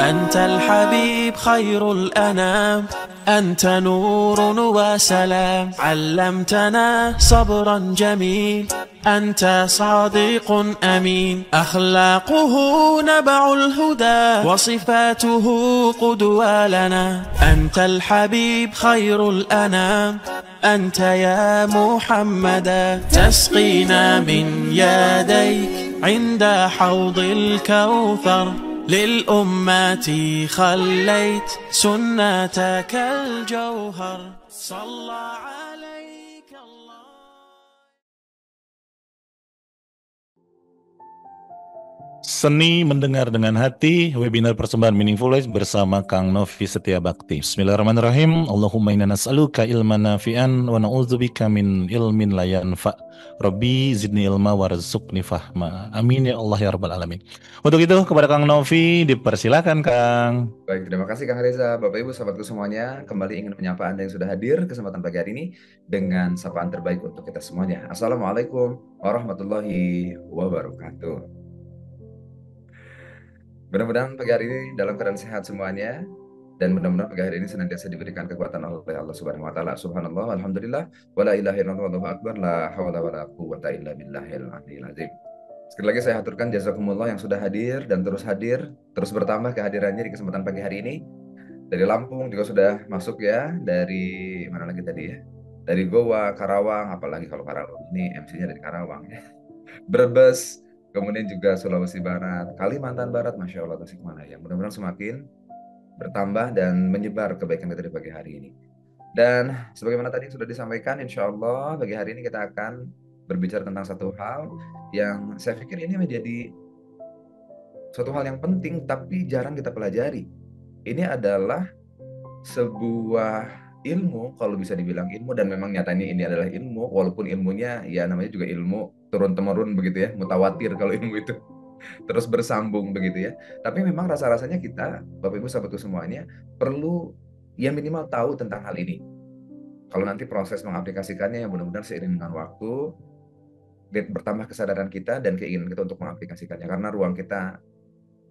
أنت الحبيب خير الأنام، أنت نور وسلام، علمتنا صبرا جميل، أنت صادق أمين، أخلاقه نبع الهدى، وصفاته قدوة لنا. أنت الحبيب خير الأنام، أنت يا محمدا، تسقينا من يديك عند حوض الكوثر، للأمة خليت سنتك الجوهر، صلى عليك الله. Seni mendengar dengan hati, webinar persembahan Meaningful Life bersama Kang Novi Setia Bakti. Bismillahirrahmanirrahim. Allahumma inna nas'aluka ilman nafi'an wa na'udzubika min ilmin la yanfa'. Rabbi zidni ilma warzuqni fahma. Amin ya Allah ya rabbal alamin. Untuk itu kepada Kang Novi dipersilakan Kang. Baik, terima kasih Kang Reza. Bapak Ibu sahabatku semuanya, kembali ingin menyapa Anda yang sudah hadir kesempatan pagi hari ini dengan sapaan terbaik untuk kita semuanya. Assalamualaikum warahmatullahi wabarakatuh. Mudah-mudahan pagi hari ini dalam keadaan sehat semuanya, dan mudah-mudahan pagi hari ini senantiasa diberikan kekuatan oleh Allah Subhanahu wa taala. Subhanallah, alhamdulillah, wala ilaha illallah, wallahu akbar, la haula wala quwwata illa billahil aliyil azim. Sekali lagi saya haturkan jazakumullah yang sudah hadir dan hadir, terus bertambah kehadirannya di kesempatan pagi hari ini. Dari Lampung juga sudah masuk ya, dari mana lagi tadi ya? Dari Goa, Karawang, apalagi kalau Karawang ini MC-nya dari Karawang ya. Brebes, kemudian juga Sulawesi Barat, Kalimantan Barat, Masya Allah, Tasikmalaya. Mudah-mudahan semakin bertambah dan menyebar kebaikan kita di pagi hari ini. Dan sebagaimana tadi sudah disampaikan, insya Allah pagi hari ini kita akan berbicara tentang satu hal yang saya pikir ini menjadi suatu hal yang penting tapi jarang kita pelajari. Ini adalah sebuah ilmu, kalau bisa dibilang ilmu, dan memang nyatanya ini adalah ilmu, walaupun ilmunya ya namanya juga ilmu turun-temurun begitu ya, mutawatir kalau ilmu itu terus bersambung begitu ya. Tapi memang rasa-rasanya kita, Bapak Ibu sahabatku semuanya, perlu ya minimal tahu tentang hal ini. Kalau nanti proses mengaplikasikannya, ya mudah-mudahan seiring dengan waktu bertambah kesadaran kita dan keinginan kita untuk mengaplikasikannya. Karena ruang kita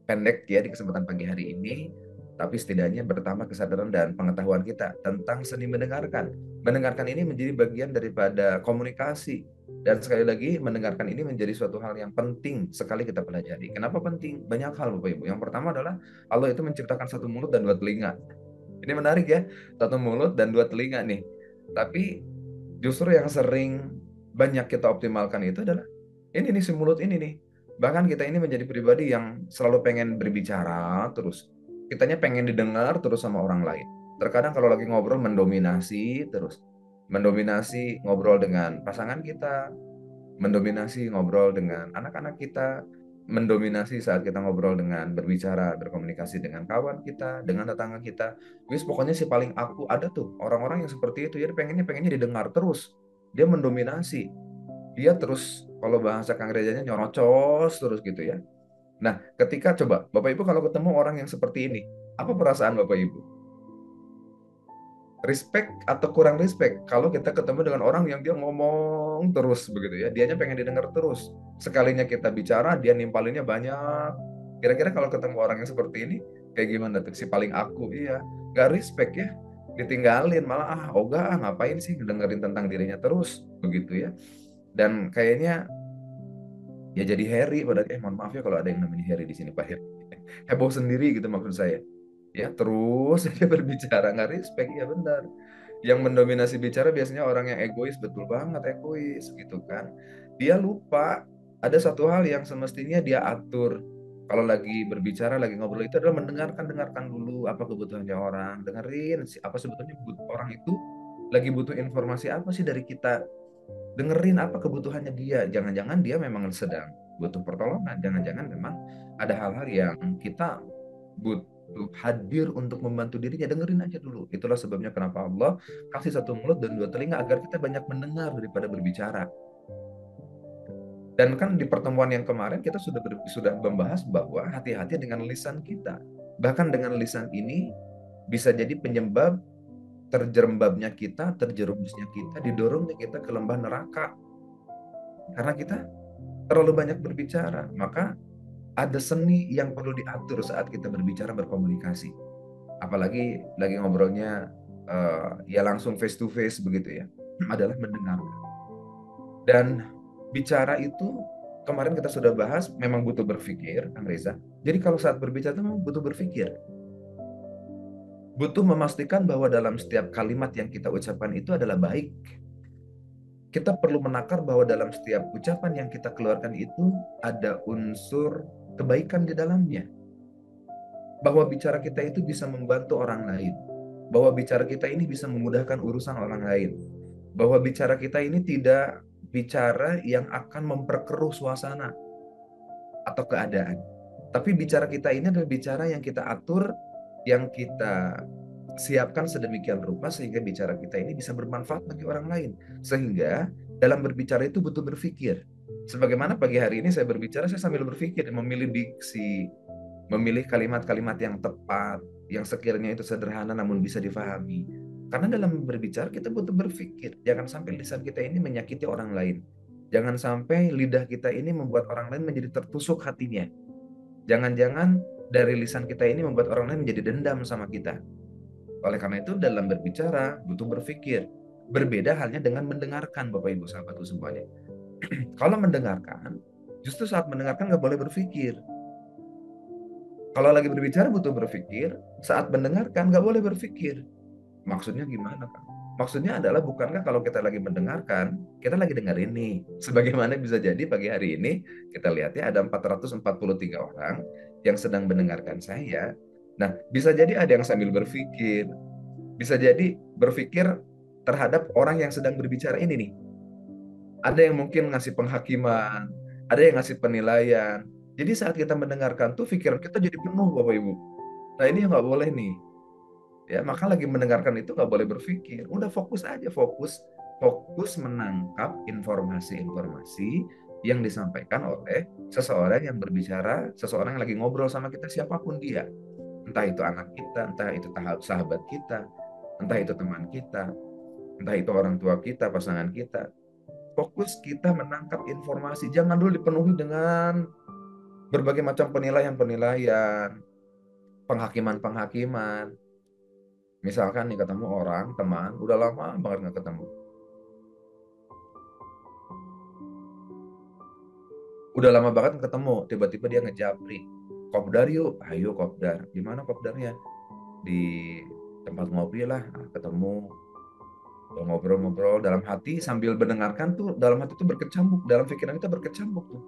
pendek ya di kesempatan pagi hari ini, tapi setidaknya bertambah kesadaran dan pengetahuan kita tentang seni mendengarkan. Mendengarkan ini menjadi bagian daripada komunikasi. Dan sekali lagi, mendengarkan ini menjadi suatu hal yang penting sekali kita pelajari. Kenapa penting? Banyak hal Bapak Ibu. Yang pertama adalah Allah itu menciptakan satu mulut dan dua telinga. Ini menarik ya, satu mulut dan dua telinga nih. Tapi justru yang sering banyak kita optimalkan itu adalah ini nih, si mulut ini nih. Bahkan kita ini menjadi pribadi yang selalu pengen berbicara terus. Kitanya pengen didengar terus sama orang lain. Terkadang kalau lagi ngobrol mendominasi terus. Mendominasi ngobrol dengan pasangan kita, mendominasi ngobrol dengan anak-anak kita, mendominasi saat kita ngobrol dengan berbicara, berkomunikasi dengan kawan kita, dengan tetangga kita. Wis pokoknya si paling aku, ada tuh orang-orang yang seperti itu ya, pengennya didengar terus. Dia mendominasi. Dia terus, kalau bahasa Kang Rejanya, nyerocos terus gitu ya. Nah, ketika coba Bapak Ibu kalau ketemu orang yang seperti ini, apa perasaan Bapak Ibu? Respect atau kurang respect kalau kita ketemu dengan orang yang dia ngomong terus begitu ya, dianya pengen didengar terus. Sekalinya kita bicara, dia nimpalinnya banyak. Kira-kira kalau ketemu orang yang seperti ini, kayak gimana tuh? Si paling aku, iya, gak respect ya, ditinggalin, malah ogah, ngapain sih dengerin tentang dirinya terus begitu ya. Dan kayaknya ya jadi Harry, padahal mohon maaf ya kalau ada yang namanya Harry di sini, Pak Harry. Heboh sendiri gitu maksud saya. Ya terus dia berbicara nggak respect, ya benar. Yang mendominasi bicara biasanya orang yang egois, betul banget egois gitu kan. Dia lupa ada satu hal yang semestinya dia atur. Kalau lagi berbicara, lagi ngobrol itu adalah dengarkan dulu apa kebutuhannya orang, dengerin apa sebetulnya orang itu lagi butuh informasi apa sih dari kita. Dengerin apa kebutuhannya dia. Jangan-jangan dia memang sedang butuh pertolongan. Jangan-jangan memang ada hal-hal yang kita butuh hadir untuk membantu dirinya. Dengerin aja dulu. Itulah sebabnya kenapa Allah kasih satu mulut dan dua telinga, agar kita banyak mendengar daripada berbicara. Dan kan di pertemuan yang kemarin kita sudah membahas bahwa hati-hati dengan lisan kita. Bahkan dengan lisan ini bisa jadi penyebab terjerembabnya kita, terjerumusnya kita, didorongnya kita ke lembah neraka. Karena kita terlalu banyak berbicara. Maka Ada seni yang perlu diatur saat kita berbicara berkomunikasi. Apalagi lagi ngobrolnya ya langsung face to face begitu ya. Adalah mendengarkan. Dan bicara itu kemarin kita sudah bahas memang butuh berpikir, Kang Reza. Jadi kalau saat berbicara itu memang butuh berpikir. Butuh memastikan bahwa dalam setiap kalimat yang kita ucapkan itu adalah baik. Kita perlu menakar bahwa dalam setiap ucapan yang kita keluarkan itu ada unsur kebaikan di dalamnya. Bahwa bicara kita itu bisa membantu orang lain. Bahwa bicara kita ini bisa memudahkan urusan orang lain. Bahwa bicara kita ini tidak bicara yang akan memperkeruh suasana atau keadaan. Tapi bicara kita ini adalah bicara yang kita atur, yang kita siapkan sedemikian rupa sehingga bicara kita ini bisa bermanfaat bagi orang lain. Sehingga dalam berbicara itu butuh berpikir. Sebagaimana pagi hari ini saya berbicara, saya sambil berpikir, memilih diksi, memilih kalimat-kalimat yang tepat, yang sekiranya itu sederhana namun bisa difahami. Karena dalam berbicara kita butuh berpikir. Jangan sampai lisan kita ini menyakiti orang lain. Jangan sampai lidah kita ini membuat orang lain menjadi tertusuk hatinya. Jangan-jangan dari lisan kita ini membuat orang lain menjadi dendam sama kita. Oleh karena itu dalam berbicara butuh berpikir. Berbeda halnya dengan mendengarkan Bapak Ibu sahabatku semuanya. Kalau mendengarkan, justru saat mendengarkan nggak boleh berpikir. Kalau lagi berbicara butuh berpikir, saat mendengarkan nggak boleh berpikir. Maksudnya gimana, Kak? Maksudnya adalah bukankah kalau kita lagi mendengarkan, kita lagi dengerin nih. Sebagaimana bisa jadi pagi hari ini, kita lihat ya ada 443 orang yang sedang mendengarkan saya. Nah, bisa jadi ada yang sambil berpikir. Bisa jadi berpikir terhadap orang yang sedang berbicara ini nih. Ada yang mungkin ngasih penghakiman, ada yang ngasih penilaian. Jadi saat kita mendengarkan tuh pikiran kita jadi penuh Bapak Ibu. Nah ini yang nggak boleh nih. Ya, maka lagi mendengarkan itu nggak boleh berpikir. Udah fokus aja, fokus menangkap informasi-informasi yang disampaikan oleh seseorang yang berbicara, seseorang yang lagi ngobrol sama kita siapapun dia. Entah itu anak kita, entah itu sahabat kita, entah itu teman kita, entah itu orang tua kita, pasangan kita. Fokus kita menangkap informasi. Jangan dulu dipenuhi dengan berbagai macam penilaian-penilaian, penghakiman-penghakiman. Misalkan nih ketemu orang, teman, udah lama banget nggak ketemu. Udah lama banget nggak ketemu, tiba-tiba dia ngejapri. Kopdar yuk, ayo kopdar. Di mana kopdarnya? Di tempat ngopi lah, ketemu. Ngobrol-ngobrol dalam hati sambil mendengarkan tuh, dalam hati tuh berkecambuk, dalam pikiran kita berkecambuk tuh.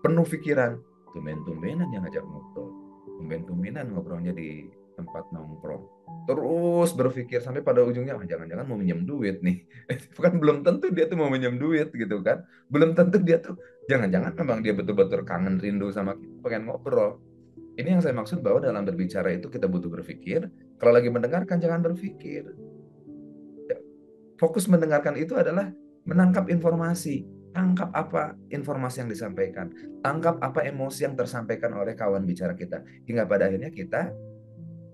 Penuh pikiran. Tumben-tumbenan yang ngajak ngobrol. Tumben-tumbenan ngobrolnya di tempat nongkrong. Terus berpikir sampai pada ujungnya, jangan-jangan mau minjem duit nih. Bukan belum tentu dia tuh mau minjem duit gitu kan. Belum tentu dia tuh, jangan-jangan memang dia betul-betul kangen rindu sama kita, pengen ngobrol. Ini yang saya maksud bahwa dalam berbicara itu kita butuh berpikir. Kalau lagi mendengarkan jangan berpikir. Fokus mendengarkan itu adalah menangkap informasi. Tangkap apa informasi yang disampaikan. Tangkap apa emosi yang tersampaikan oleh kawan bicara kita. Hingga pada akhirnya kita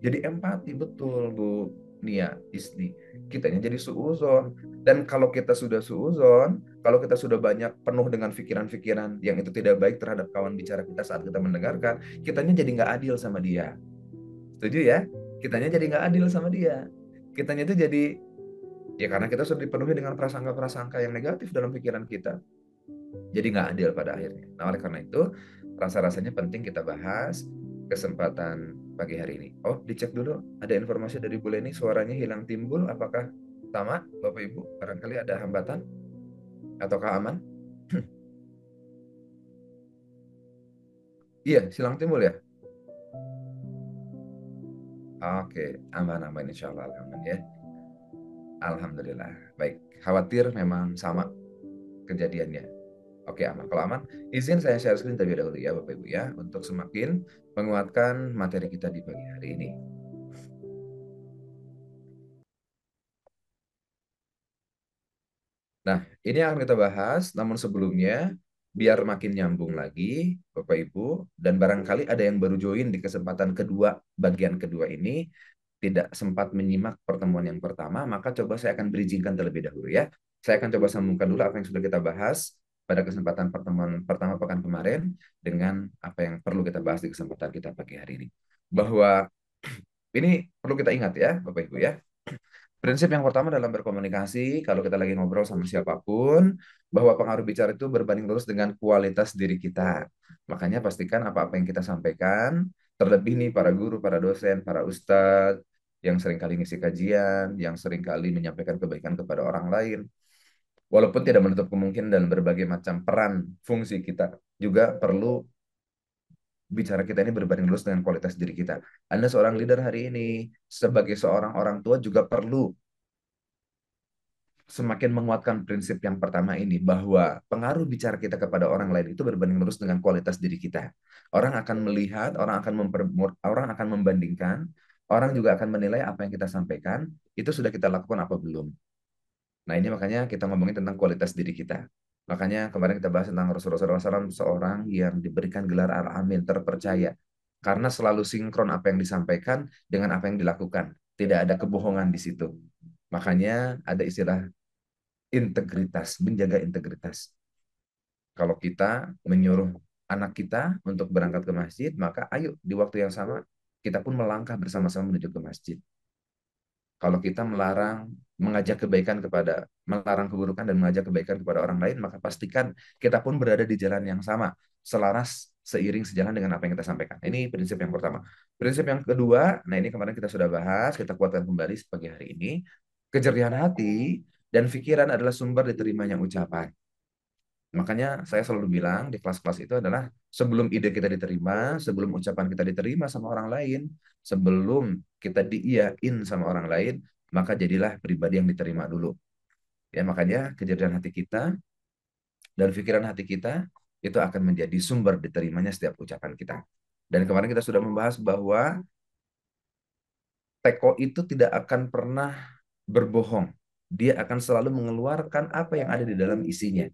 jadi empati. Betul Bu Nia, Isni. Kitanya jadi suuzon. Dan kalau kita sudah suuzon, kalau kita sudah banyak penuh dengan pikiran-pikiran yang itu tidak baik terhadap kawan bicara kita saat kita mendengarkan, kitanya jadi nggak adil sama dia. Setuju ya? Kitanya jadi nggak adil sama dia. Kitanya itu jadi, ya karena kita sudah dipenuhi dengan prasangka-prasangka yang negatif dalam pikiran kita. Jadi nggak adil pada akhirnya. Nah oleh karena itu, rasa-rasanya penting kita bahas kesempatan pagi hari ini. Oh, dicek dulu. Ada informasi dari Bu Leni, suaranya hilang timbul. Apakah sama, Bapak Ibu? Barangkali ada hambatan? Ataukah aman? Iya, hilang timbul ya? Oke, aman-aman insya Allah. Aman ya. Alhamdulillah. Baik, khawatir memang sama kejadiannya. Oke, aman. Kalau aman, izin saya share screen terlebih dahulu ya Bapak Ibu ya, untuk semakin menguatkan materi kita di pagi hari ini. Nah, ini yang akan kita bahas, namun sebelumnya, biar makin nyambung lagi, Bapak Ibu, dan barangkali ada yang baru join di kesempatan kedua, bagian kedua ini, tidak sempat menyimak pertemuan yang pertama, maka coba saya akan bridgingkan terlebih dahulu ya. Saya akan coba sambungkan dulu apa yang sudah kita bahas pada kesempatan pertemuan pertama pekan kemarin dengan apa yang perlu kita bahas di kesempatan kita pagi hari ini. Bahwa ini perlu kita ingat ya, Bapak Ibu ya. Prinsip yang pertama dalam berkomunikasi, kalau kita lagi ngobrol sama siapapun, bahwa pengaruh bicara itu berbanding lurus dengan kualitas diri kita. Makanya pastikan apa-apa yang kita sampaikan, terlebih nih para guru, para dosen, para ustadz, yang seringkali ngisi kajian, yang seringkali menyampaikan kebaikan kepada orang lain, walaupun tidak menutup kemungkinan dalam berbagai macam peran fungsi kita, juga perlu bicara kita ini berbanding lurus dengan kualitas diri kita. Anda seorang leader hari ini, sebagai seorang orang tua juga perlu semakin menguatkan prinsip yang pertama ini, bahwa pengaruh bicara kita kepada orang lain itu berbanding lurus dengan kualitas diri kita. Orang akan melihat, orang akan membandingkan, orang juga akan menilai apa yang kita sampaikan itu sudah kita lakukan apa belum. Nah, ini makanya kita ngomongin tentang kualitas diri kita. Makanya kemarin kita bahas tentang Rasulullah SAW, seorang yang diberikan gelar Al-Amin, terpercaya. Karena selalu sinkron apa yang disampaikan dengan apa yang dilakukan. Tidak ada kebohongan di situ. Makanya ada istilah integritas, menjaga integritas. Kalau kita menyuruh anak kita untuk berangkat ke masjid, maka ayo di waktu yang sama kita pun melangkah bersama-sama menuju ke masjid. Kalau kita melarang keburukan dan mengajak kebaikan kepada orang lain, maka pastikan kita pun berada di jalan yang sama, selaras seiring sejalan dengan apa yang kita sampaikan. Ini prinsip yang pertama. Prinsip yang kedua, nah ini kemarin kita sudah bahas, kita kuatkan kembali pagi hari ini. Kejernihan hati dan pikiran adalah sumber diterimanya ucapan. Makanya saya selalu bilang di kelas-kelas itu adalah sebelum ide kita diterima, sebelum ucapan kita diterima sama orang lain, sebelum kita diiyain sama orang lain, maka jadilah pribadi yang diterima dulu. Ya, makanya kejadian hati kita dan pikiran hati kita itu akan menjadi sumber diterimanya setiap ucapan kita. Dan kemarin kita sudah membahas bahwa teko itu tidak akan pernah berbohong. Dia akan selalu mengeluarkan apa yang ada di dalam isinya.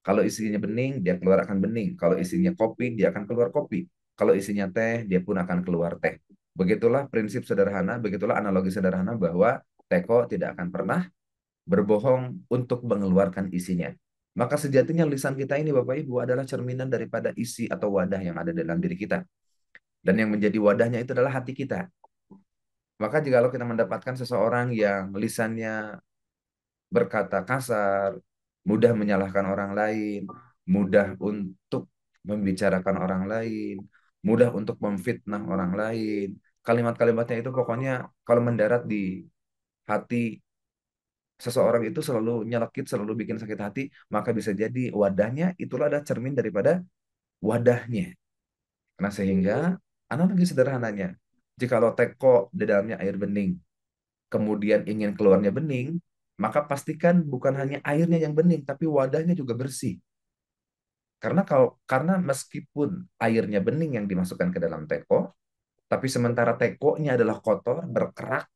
Kalau isinya bening, dia keluar akan bening. Kalau isinya kopi, dia akan keluar kopi. Kalau isinya teh, dia pun akan keluar teh. Begitulah prinsip sederhana, begitulah analogi sederhana bahwa teko tidak akan pernah berbohong untuk mengeluarkan isinya. Maka sejatinya lisan kita ini Bapak Ibu adalah cerminan daripada isi atau wadah yang ada dalam diri kita. Dan yang menjadi wadahnya itu adalah hati kita. Maka jika kita mendapatkan seseorang yang lisannya berkata kasar, mudah menyalahkan orang lain, mudah untuk membicarakan orang lain, mudah untuk memfitnah orang lain. Kalimat-kalimatnya itu pokoknya kalau mendarat di hati seseorang itu selalu nyelekit, selalu bikin sakit hati, maka bisa jadi wadahnya itulah ada cermin daripada wadahnya. Nah, sehingga analogi sederhananya, jikalau teko di dalamnya air bening, kemudian ingin keluarnya bening, maka pastikan bukan hanya airnya yang bening, tapi wadahnya juga bersih. Karena meskipun airnya bening yang dimasukkan ke dalam teko, tapi sementara tekonya adalah kotor, berkerak,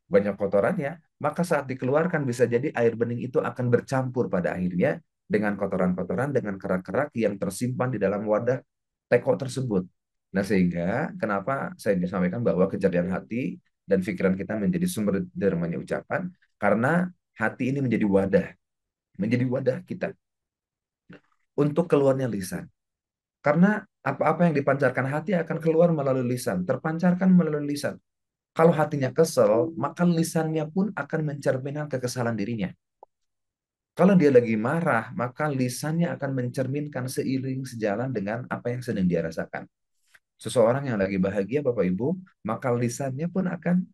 banyak kotorannya, maka saat dikeluarkan bisa jadi air bening itu akan bercampur pada akhirnya dengan kotoran-kotoran, dengan kerak-kerak yang tersimpan di dalam wadah teko tersebut. Nah, sehingga kenapa saya sampaikan bahwa kejadian hati dan pikiran kita menjadi sumber dermanya ucapan, karena hati ini menjadi wadah kita untuk keluarnya lisan. Karena apa-apa yang dipancarkan hati akan keluar melalui lisan, terpancarkan melalui lisan. Kalau hatinya kesel, maka lisannya pun akan mencerminkan kekesalan dirinya. Kalau dia lagi marah, maka lisannya akan mencerminkan seiring sejalan dengan apa yang sedang dia rasakan. Seseorang yang lagi bahagia, Bapak Ibu, maka lisannya pun akan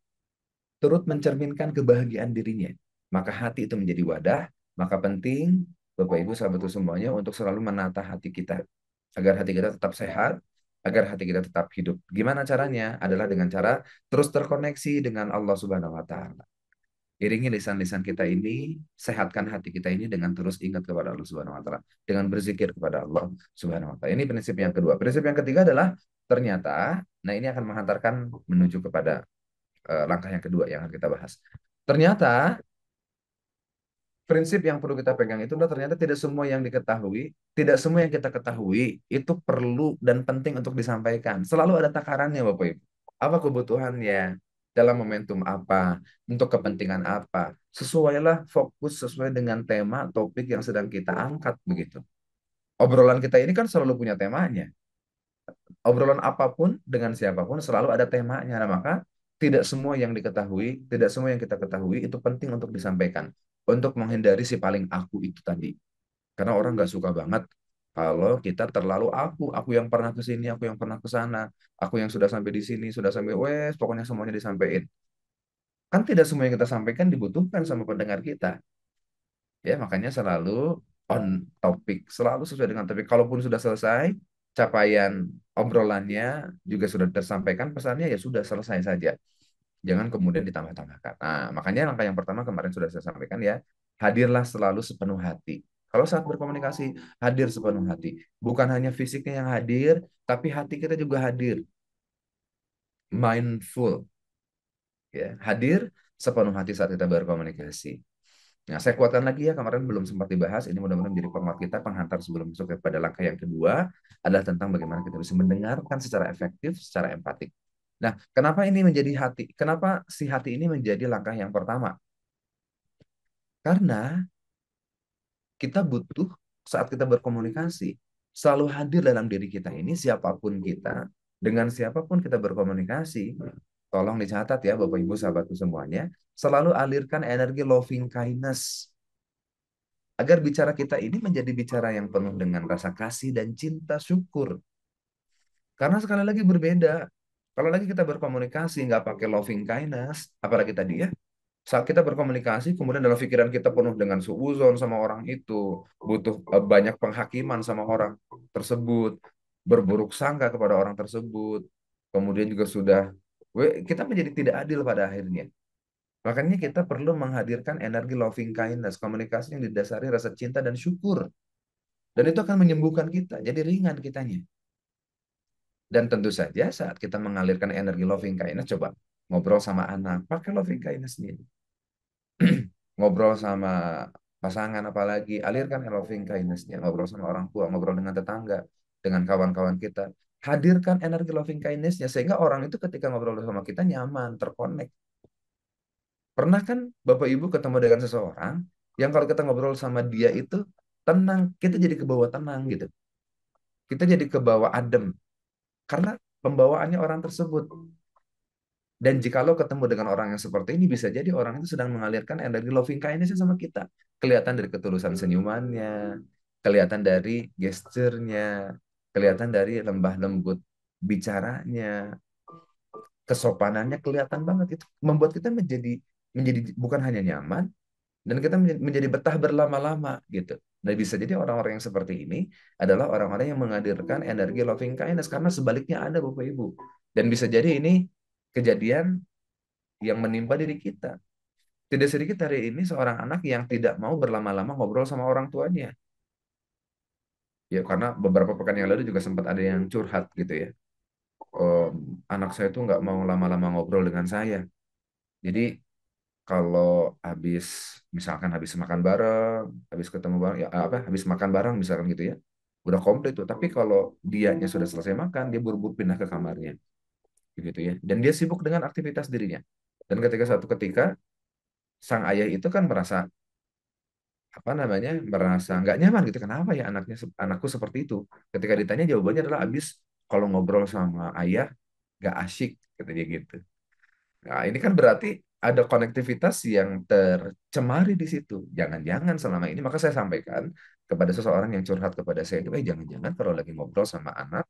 turut mencerminkan kebahagiaan dirinya. Maka hati itu menjadi wadah, maka penting Bapak Ibu sahabat semuanya untuk selalu menata hati kita agar hati kita tetap sehat, agar hati kita tetap hidup. Gimana caranya? Adalah dengan cara terus terkoneksi dengan Allah Subhanahu wa taala. Iringi lisan-lisan kita ini, sehatkan hati kita ini dengan terus ingat kepada Allah Subhanahu wa taala, dengan berzikir kepada Allah Subhanahu wa taala. Ini prinsip yang kedua. Prinsip yang ketiga adalah ternyata, nah ini akan menghantarkan menuju kepada langkah yang kedua yang akan kita bahas. Ternyata prinsip yang perlu kita pegang itu adalah ternyata tidak semua yang diketahui, tidak semua yang kita ketahui itu perlu dan penting untuk disampaikan. Selalu ada takarannya Bapak Ibu. Apa kebutuhannya? dalam momentum apa, untuk kepentingan apa. Sesuailah fokus sesuai dengan tema topik yang sedang kita angkat begitu. Obrolan kita ini kan selalu punya temanya. Obrolan apapun dengan siapapun selalu ada temanya. Nah, maka tidak semua yang diketahui, tidak semua yang kita ketahui itu penting untuk disampaikan. Untuk menghindari si paling aku itu tadi. Karena orang nggak suka banget kalau kita terlalu aku yang pernah ke sini, aku yang pernah ke sana, aku yang sudah sampai di sini, sudah sampai wes, pokoknya semuanya disampaikan. Kan tidak semua yang kita sampaikan dibutuhkan sama pendengar kita. Ya, makanya selalu on topik, selalu sesuai dengan topik. Kalaupun sudah selesai, capaian obrolannya juga sudah tersampaikan, pesannya ya sudah selesai saja. Jangan kemudian ditambah-tambahkan. Nah, makanya langkah yang pertama kemarin sudah saya sampaikan ya, hadirlah selalu sepenuh hati. Kalau saat berkomunikasi, hadir sepenuh hati. Bukan hanya fisiknya yang hadir, tapi hati kita juga hadir. Mindful, ya. Hadir sepenuh hati saat kita berkomunikasi. Nah, saya kuatkan lagi ya, kemarin belum sempat dibahas, ini mudah-mudahan menjadi penguat kita, penghantar sebelum masuk kepada langkah yang kedua, adalah tentang bagaimana kita bisa mendengarkan secara efektif, secara empatik. Nah, kenapa ini menjadi hati? Kenapa si hati ini menjadi langkah yang pertama? Karena kita butuh saat kita berkomunikasi, selalu hadir dalam diri kita ini, siapapun kita, dengan siapapun kita berkomunikasi, tolong dicatat ya Bapak Ibu sahabatku semuanya, selalu alirkan energi loving kindness agar bicara kita ini menjadi bicara yang penuh dengan rasa kasih dan cinta syukur. Karena sekali lagi berbeda. Kalau lagi kita berkomunikasi nggak pakai loving kindness, apalagi tadi ya, saat kita berkomunikasi kemudian dalam pikiran kita penuh dengan suuzon sama orang itu, butuh banyak penghakiman sama orang tersebut, berburuk sangka kepada orang tersebut, kemudian juga sudah, kita menjadi tidak adil pada akhirnya. Makanya kita perlu menghadirkan energi loving kindness, komunikasi yang didasari rasa cinta dan syukur. Dan itu akan menyembuhkan kita, jadi ringan kitanya. Dan tentu saja saat kita mengalirkan energi loving kindness, coba ngobrol sama anak, pakai loving kindness nih. Ngobrol sama pasangan apalagi, alirkan loving kindness-nya. Ngobrol sama orang tua, ngobrol dengan tetangga, dengan kawan-kawan kita. Hadirkan energi loving kindness-nya, sehingga orang itu ketika ngobrol sama kita nyaman, terkonek. Pernah kan Bapak Ibu ketemu dengan seseorang, yang kalau kita ngobrol sama dia itu, tenang, kita jadi ke bawah tenang gitu. Kita jadi ke bawah adem, karena pembawaannya orang tersebut. Dan jikalau ketemu dengan orang yang seperti ini, bisa jadi orang itu sedang mengalirkan energi loving kindness sama kita. Kelihatan dari ketulusan senyumannya, kelihatan dari gesturnya, kelihatan dari lembah lembut bicaranya, kesopanannya kelihatan banget. Itu membuat kita menjadi bukan hanya nyaman, dan kita menjadi betah berlama-lama gitu. Dan bisa jadi orang-orang yang seperti ini adalah orang-orang yang menghadirkan energi loving kindness, karena sebaliknya ada Bapak Ibu. Dan bisa jadi ini kejadian yang menimpa diri kita. Tidak sedikit hari ini seorang anak yang tidak mau berlama-lama ngobrol sama orang tuanya. Ya, karena beberapa pekan yang lalu juga sempat ada yang curhat gitu ya. Om, anak saya tuh nggak mau lama-lama ngobrol dengan saya. Jadi kalau habis, misalkan habis makan bareng, habis ketemu bareng, ya apa, habis makan bareng misalkan gitu ya, udah komplit tuh. Tapi kalau dianya sudah selesai makan, dia buru-buru pindah ke kamarnya, gitu ya. Dan dia sibuk dengan aktivitas dirinya. Dan ketika satu ketika sang ayah itu kan merasa apa namanya, merasa nggak nyaman gitu. Kenapa ya anakku seperti itu? Ketika ditanya jawabannya adalah habis kalau ngobrol sama ayah nggak asyik, kata dia gitu. Nah, ini kan berarti ada konektivitas yang tercemari di situ. Jangan-jangan selama ini, maka saya sampaikan kepada seseorang yang curhat kepada saya itu, jangan-jangan kalau lagi ngobrol sama anak,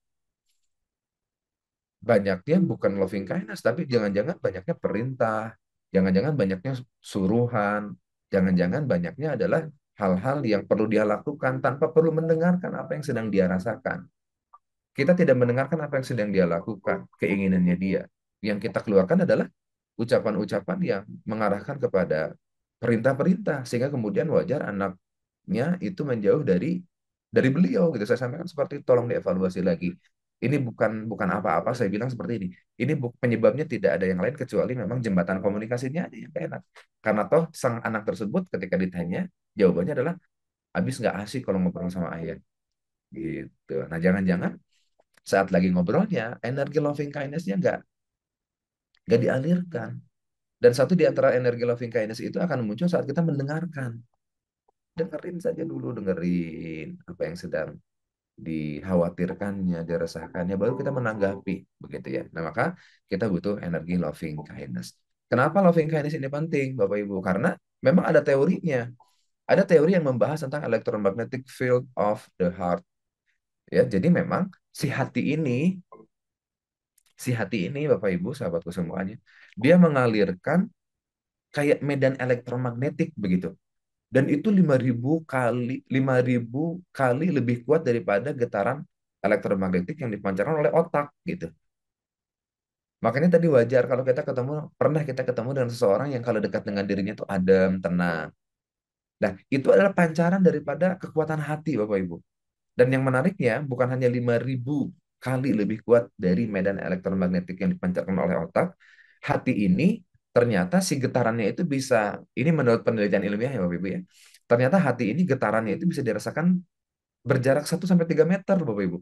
banyaknya bukan loving kindness, tapi jangan-jangan banyaknya perintah, jangan-jangan banyaknya suruhan, jangan-jangan banyaknya adalah hal-hal yang perlu dia lakukan tanpa perlu mendengarkan apa yang sedang dia rasakan. Kita tidak mendengarkan apa yang sedang dia lakukan, keinginannya dia. Yang kita keluarkan adalah ucapan-ucapan yang mengarahkan kepada perintah-perintah, sehingga kemudian wajar anaknya itu menjauh dari beliau gitu. Saya sampaikan seperti itu, tolong dievaluasi lagi. Ini bukan bukan apa-apa, saya bilang seperti ini. Ini penyebabnya tidak ada yang lain kecuali memang jembatan komunikasinya aja yang gak enak. Karena toh sang anak tersebut ketika ditanya, jawabannya adalah habis nggak asik kalau ngobrol sama ayah gitu. Nah, jangan-jangan saat lagi ngobrolnya energi loving kindness-nya nggak dialirkan. Dan satu di antara energi loving kindness itu akan muncul saat kita mendengarkan. Dengerin saja dulu, dengerin apa yang sedang dikhawatirkannya, diresahkannya, baru kita menanggapi, begitu ya. Nah, maka kita butuh energi loving kindness. Kenapa loving kindness ini penting, Bapak Ibu? Karena memang ada teorinya. Ada teori yang membahas tentang electromagnetic field of the heart. Ya, jadi memang si hati ini, Bapak Ibu, sahabatku semuanya, dia mengalirkan kayak medan elektromagnetik begitu. Dan itu 5.000 kali lebih kuat daripada getaran elektromagnetik yang dipancarkan oleh otak gitu. Makanya tadi wajar kalau pernah kita ketemu dengan seseorang yang kalau dekat dengan dirinya itu adem, tenang. Nah, itu adalah pancaran daripada kekuatan hati, Bapak Ibu. Dan yang menariknya, bukan hanya 5.000 kali lebih kuat dari medan elektromagnetik yang dipancarkan oleh otak, hati ini ternyata si getarannya itu bisa, ini menurut penelitian ilmiah ya Bapak Ibu ya, ternyata hati ini getarannya itu bisa dirasakan berjarak 1 sampai 3 meter, Bapak Ibu.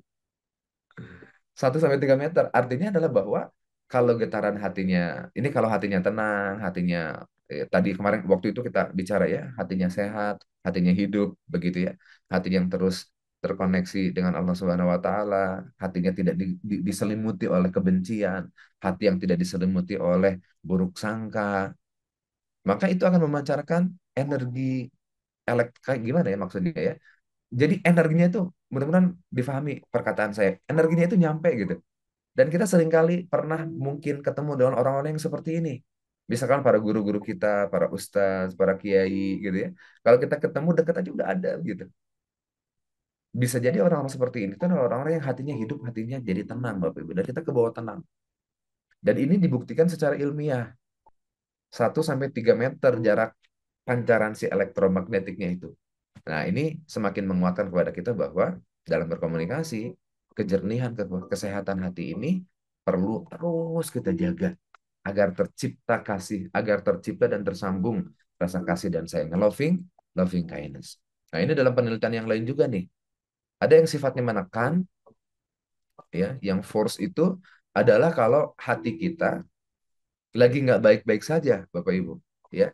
1 sampai 3 meter. Artinya adalah bahwa kalau getaran hatinya, ini kalau hatinya tenang, hatinya tadi kemarin waktu itu kita bicara ya, hatinya sehat, hatinya hidup, begitu ya. Hati yang terus terkoneksi dengan Allah Subhanahu wa taala, hatinya tidak diselimuti oleh kebencian, hati yang tidak diselimuti oleh buruk sangka, maka itu akan memancarkan energi kayak gimana ya maksudnya ya. Jadi energinya itu mudah-mudahan difahami perkataan saya. Energinya itu nyampe gitu. Dan kita seringkali pernah mungkin ketemu dengan orang-orang yang seperti ini. Misalkan para guru-guru kita, para ustadz, para kiai gitu ya. Kalau kita ketemu dekat aja udah ada gitu. Bisa jadi orang-orang seperti ini kan orang-orang yang hatinya hidup, hatinya jadi tenang Bapak Ibu. Dan kita ke bawah tenang. Dan ini dibuktikan secara ilmiah. 1 sampai 3 meter jarak pancaran si elektromagnetiknya itu. Nah, ini semakin menguatkan kepada kita bahwa dalam berkomunikasi, kejernihan, kesehatan hati ini perlu terus kita jaga agar tercipta kasih, agar tercipta dan tersambung rasa kasih dan sayang. Loving kindness. Nah, ini dalam penelitian yang lain juga nih. Ada yang sifatnya menekan, ya, yang force itu adalah kalau hati kita lagi nggak baik-baik saja, Bapak Ibu. Ya,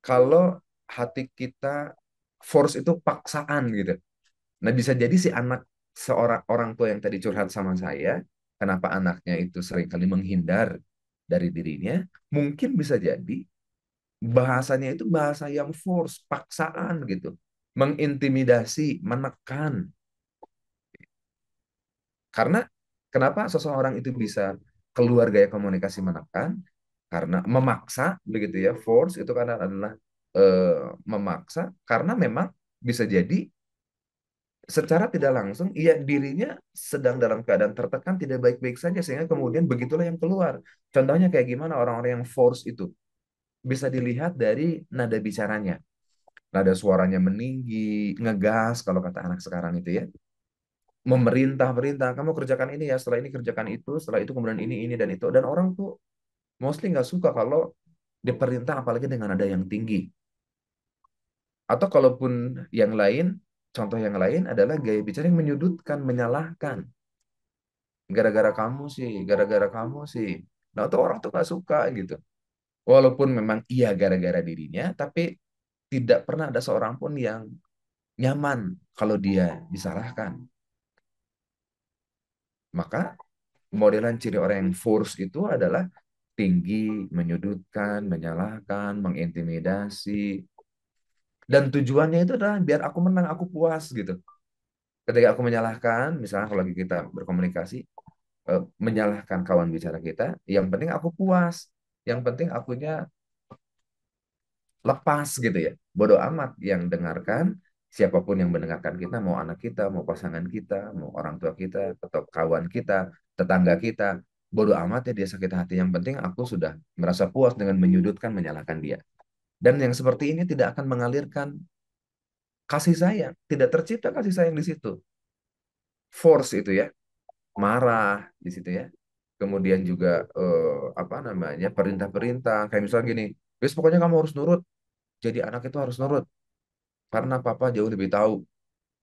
kalau hati kita force itu paksaan gitu. Nah, bisa jadi si anak seorang orang tua yang tadi curhat sama saya, kenapa anaknya itu seringkali menghindar dari dirinya, mungkin bisa jadi bahasanya itu bahasa yang force, paksaan gitu. Mengintimidasi, menekan. Karena kenapa seseorang itu bisa keluar gaya komunikasi menekan? Karena memaksa, begitu ya, force itu karena adalah memaksa, karena memang bisa jadi secara tidak langsung ia dirinya sedang dalam keadaan tertekan tidak baik-baik saja sehingga kemudian begitulah yang keluar. Contohnya kayak gimana orang-orang yang force itu bisa dilihat dari nada bicaranya. Nada suaranya meninggi, ngegas kalau kata anak sekarang itu ya. Memerintah-perintah, kamu kerjakan ini ya, setelah ini kerjakan itu, setelah itu kemudian ini dan itu. Dan orang tuh mostly nggak suka kalau diperintah apalagi dengan nada yang tinggi. Atau kalaupun yang lain, contoh yang lain adalah gaya bicara yang menyudutkan, menyalahkan. Gara-gara kamu sih, gara-gara kamu sih. Nah, tuh orang tuh nggak suka gitu. Walaupun memang iya gara-gara dirinya, tapi tidak pernah ada seorang pun yang nyaman kalau dia disalahkan. Maka modelan ciri orang yang force itu adalah tinggi, menyudutkan, menyalahkan, mengintimidasi. Dan tujuannya itu adalah biar aku menang, aku puas gitu. Ketika aku menyalahkan, misalnya kalau lagi kita berkomunikasi, menyalahkan kawan bicara kita, yang penting aku puas. Yang penting akunya lepas gitu ya. Bodoh amat yang dengarkan, siapapun yang mendengarkan kita, mau anak kita, mau pasangan kita, mau orang tua kita, atau kawan kita, tetangga kita, bodoh amat ya dia sakit hati. Yang penting aku sudah merasa puas dengan menyudutkan, menyalahkan dia. Dan yang seperti ini tidak akan mengalirkan kasih sayang, tidak tercipta kasih sayang di situ. Force itu ya, marah di situ ya. Kemudian juga apa namanya perintah-perintah kayak misalnya gini, wes pokoknya kamu harus nurut. Jadi anak itu harus nurut karena papa jauh lebih tahu.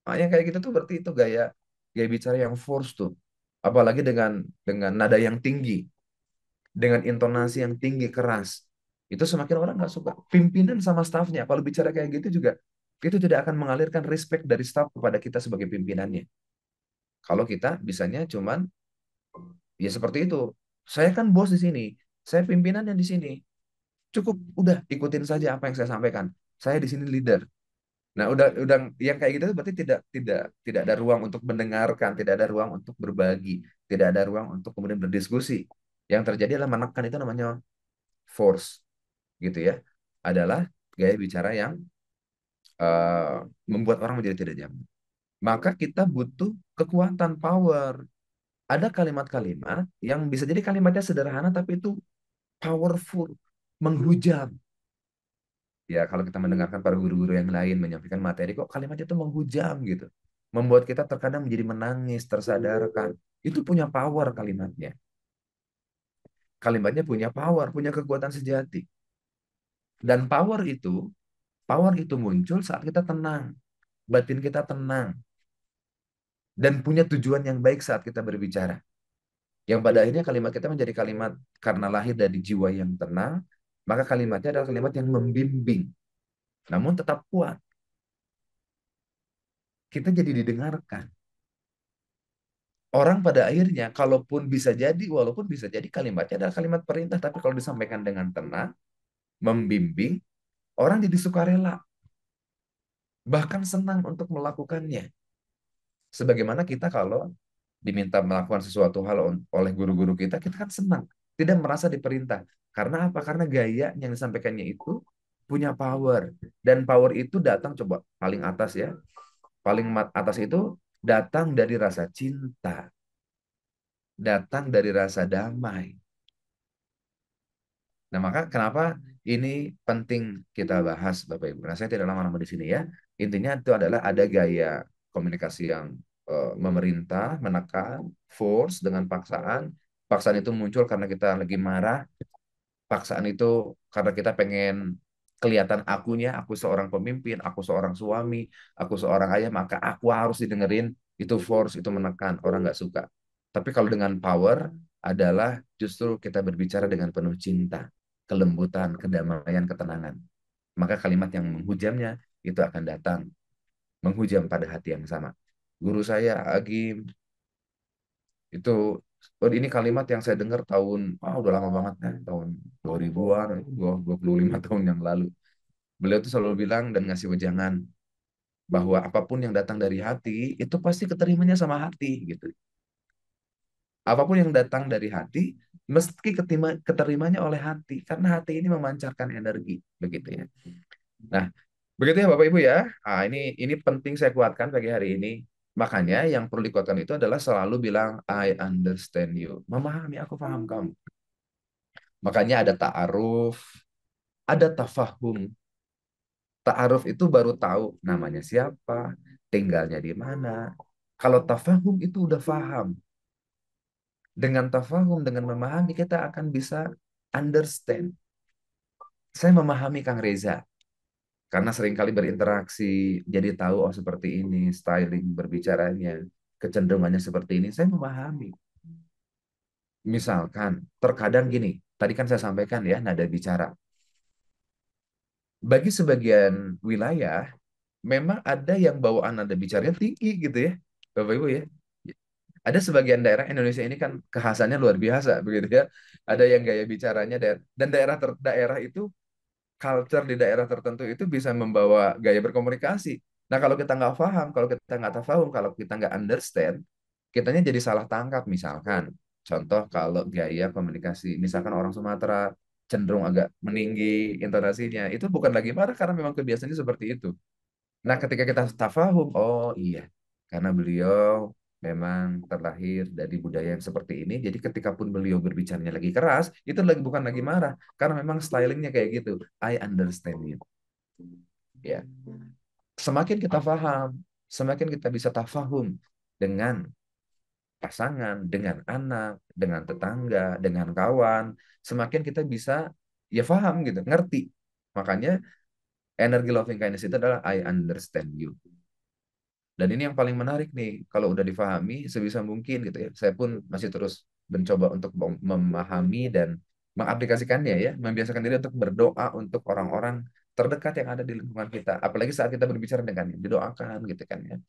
Nah, yang kayak gitu tuh berarti itu gaya gaya bicara yang force tuh. Apalagi dengan nada yang tinggi. dengan intonasi yang tinggi keras, itu semakin orang nggak suka. Pimpinan sama stafnya kalau bicara kayak gitu juga, itu tidak akan mengalirkan respect dari staf kepada kita sebagai pimpinannya. Kalau kita bisanya cuman ya seperti itu. Saya kan bos di sini, saya pimpinannya di sini. Cukup udah ikutin saja apa yang saya sampaikan. Saya di sini leader. Nah, udah yang kayak gitu berarti tidak ada ruang untuk mendengarkan, tidak ada ruang untuk berbagi, tidak ada ruang untuk kemudian berdiskusi. Yang terjadi adalah menekan, itu namanya force, gitu ya. Adalah gaya bicara yang eh, membuat orang menjadi tidak nyaman. Maka kita butuh kekuatan, power. Ada kalimat-kalimat yang bisa jadi kalimatnya sederhana tapi itu powerful, menghujam. Ya, kalau kita mendengarkan para guru-guru yang lain menyampaikan materi, kok kalimatnya itu menghujam gitu. Membuat kita terkadang menjadi menangis, tersadarkan. Itu punya power kalimatnya. Kalimatnya punya power, punya kekuatan sejati. Dan power itu muncul saat kita tenang, batin kita tenang, dan punya tujuan yang baik saat kita berbicara. Yang pada akhirnya kalimat kita menjadi kalimat karena lahir dari jiwa yang tenang, maka kalimatnya adalah kalimat yang membimbing, namun tetap kuat. Kita jadi didengarkan. Orang pada akhirnya, walaupun bisa jadi kalimatnya adalah kalimat perintah, tapi kalau disampaikan dengan tenang, membimbing, orang jadi sukarela, bahkan senang untuk melakukannya. Sebagaimana kita kalau diminta melakukan sesuatu hal oleh guru-guru kita kan senang, tidak merasa diperintah. Karena apa? Karena gaya yang disampaikannya itu punya power. Dan power itu datang, coba paling atas ya, paling atas itu datang dari rasa cinta, datang dari rasa damai. Nah, maka kenapa ini penting kita bahas, Bapak Ibu. Nah, saya tidak lama-lama di sini ya. Intinya itu adalah ada gaya komunikasi yang memerintah, menekan, force dengan paksaan. Paksaan itu muncul karena kita lagi marah. Paksaan itu karena kita pengen kelihatan akunya, aku seorang pemimpin, aku seorang suami, aku seorang ayah, maka aku harus didengerin. Itu force, itu menekan, orang nggak suka. Tapi kalau dengan power adalah justru kita berbicara dengan penuh cinta, kelembutan, kedamaian, ketenangan. Maka kalimat yang menghujamnya itu akan datang, menghujam pada hati yang sama. Guru saya, Agim, itu ini kalimat yang saya dengar udah lama banget ya, tahun 2000-an, 25 tahun yang lalu. Beliau tuh selalu bilang dan ngasih wejangan bahwa apapun yang datang dari hati itu pasti keterimanya sama hati gitu. Apapun yang datang dari hati meski keterimanya oleh hati karena hati ini memancarkan energi begitu ya. Nah, begitu ya Bapak Ibu ya. Ini penting saya kuatkan pagi hari ini. Makanya yang perlu dikuatkan itu adalah selalu bilang I understand you. Memahami, aku paham kamu. Makanya ada ta'aruf, ada tafahum. Ta'aruf itu baru tahu namanya siapa, tinggalnya di mana. Kalau tafahum itu udah paham. Dengan tafahum, dengan memahami, kita akan bisa understand. Saya memahami Kang Reza, karena seringkali berinteraksi, jadi tahu, oh seperti ini, styling berbicaranya, kecenderungannya seperti ini, saya memahami. Misalkan, terkadang gini, tadi kan saya sampaikan ya, nada bicara. Bagi sebagian wilayah, memang ada yang bawaan nada bicaranya tinggi gitu ya, Bapak Ibu ya. Ada sebagian daerah Indonesia ini kan kekhasannya luar biasa begitu ya. Ada yang gaya bicaranya dan daerah itu culture di daerah tertentu itu bisa membawa gaya berkomunikasi. Nah, kalau kita nggak paham, kalau kita nggak tahu, kalau kita nggak understand, kitanya jadi salah tangkap. Misalkan, contoh kalau gaya komunikasi, misalkan orang Sumatera cenderung agak meninggi intonasinya, itu bukan lagi marah karena memang kebiasaannya seperti itu. Nah, ketika kita tafahum, oh iya, karena beliau memang terlahir dari budaya yang seperti ini, jadi ketika pun beliau berbicaranya lagi keras, itu lagi bukan lagi marah, karena memang stylingnya kayak gitu. I understand you. Ya, semakin kita paham, semakin kita bisa tafahum dengan pasangan, dengan anak, dengan tetangga, dengan kawan, semakin kita bisa ya paham gitu, ngerti. Makanya energi loving kindness itu adalah I understand you. Dan ini yang paling menarik nih, kalau udah difahami sebisa mungkin gitu ya. Saya pun masih terus mencoba untuk memahami dan mengaplikasikannya ya, membiasakan diri untuk berdoa untuk orang-orang terdekat yang ada di lingkungan kita. Apalagi saat kita berbicara dengannya, didoakan gitu kan ya.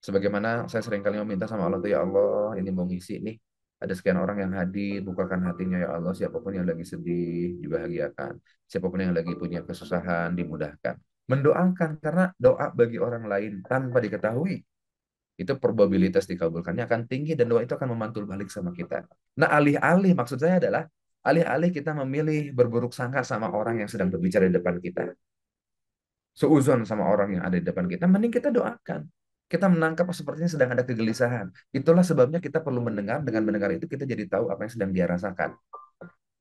Sebagaimana saya sering kali meminta sama Allah tuh, ya Allah, ini mau ngisi nih. Ada sekian orang yang hadir, bukakan hatinya ya Allah. Siapapun yang lagi sedih, dibahagiakan. Siapapun yang lagi punya kesusahan, dimudahkan. Mendoakan, karena doa bagi orang lain tanpa diketahui, itu probabilitas dikabulkannya akan tinggi dan doa itu akan memantul balik sama kita. Nah, alih-alih, maksud saya adalah, alih-alih kita memilih berburuk sangka sama orang yang sedang berbicara di depan kita, seuzon sama orang yang ada di depan kita, mending kita doakan. Kita menangkap sepertinya sedang ada kegelisahan. Itulah sebabnya kita perlu mendengar, dengan mendengar itu kita jadi tahu apa yang sedang dia rasakan.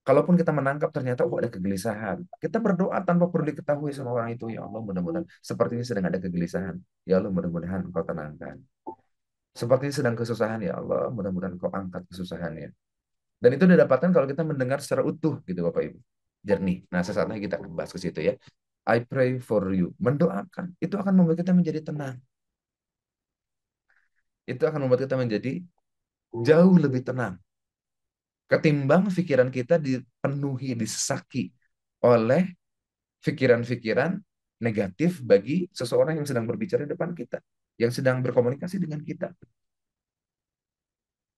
Kalaupun kita menangkap ternyata oh ada kegelisahan, kita berdoa tanpa perlu diketahui sama orang itu, ya Allah mudah-mudahan sepertinya sedang ada kegelisahan. Ya Allah mudah-mudahan Engkau tenangkan. Sepertinya sedang kesusahan, ya Allah mudah-mudahan Engkau angkat kesusahannya. Dan itu didapatkan kalau kita mendengar secara utuh gitu Bapak Ibu. Jernih. Nah, sesaat lagi kita akan bahas ke situ ya. I pray for you. Mendoakan. Itu akan membuat kita menjadi tenang. Itu akan membuat kita menjadi jauh lebih tenang. Ketimbang pikiran kita dipenuhi, disesaki oleh pikiran-pikiran negatif bagi seseorang yang sedang berbicara di depan kita. Yang sedang berkomunikasi dengan kita.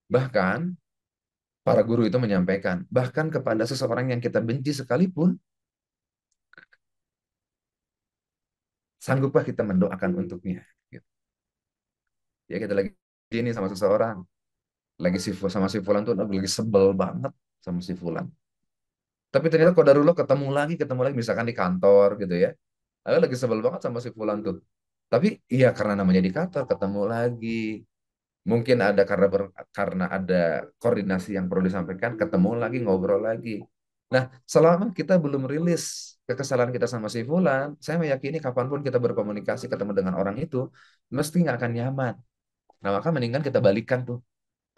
Bahkan, para guru itu menyampaikan, bahkan kepada seseorang yang kita benci sekalipun, sanggupkah kita mendoakan untuknya? Gitu. Ya kita lagi ini sama seseorang, lagi sama si Fulan tuh lagi sebel banget sama si Fulan. Tapi ternyata qadarullah ketemu lagi misalkan di kantor gitu ya. Aku lagi sebel banget sama si Fulan tuh. Tapi iya karena namanya di kantor ketemu lagi. Mungkin ada karena ada koordinasi yang perlu disampaikan, ketemu lagi, ngobrol lagi. Nah, selama kita belum rilis kekesalan kita sama si Fulan, saya meyakini kapanpun kita berkomunikasi ketemu dengan orang itu, mesti nggak akan nyaman. Nah, maka mendingan kita balikan tuh.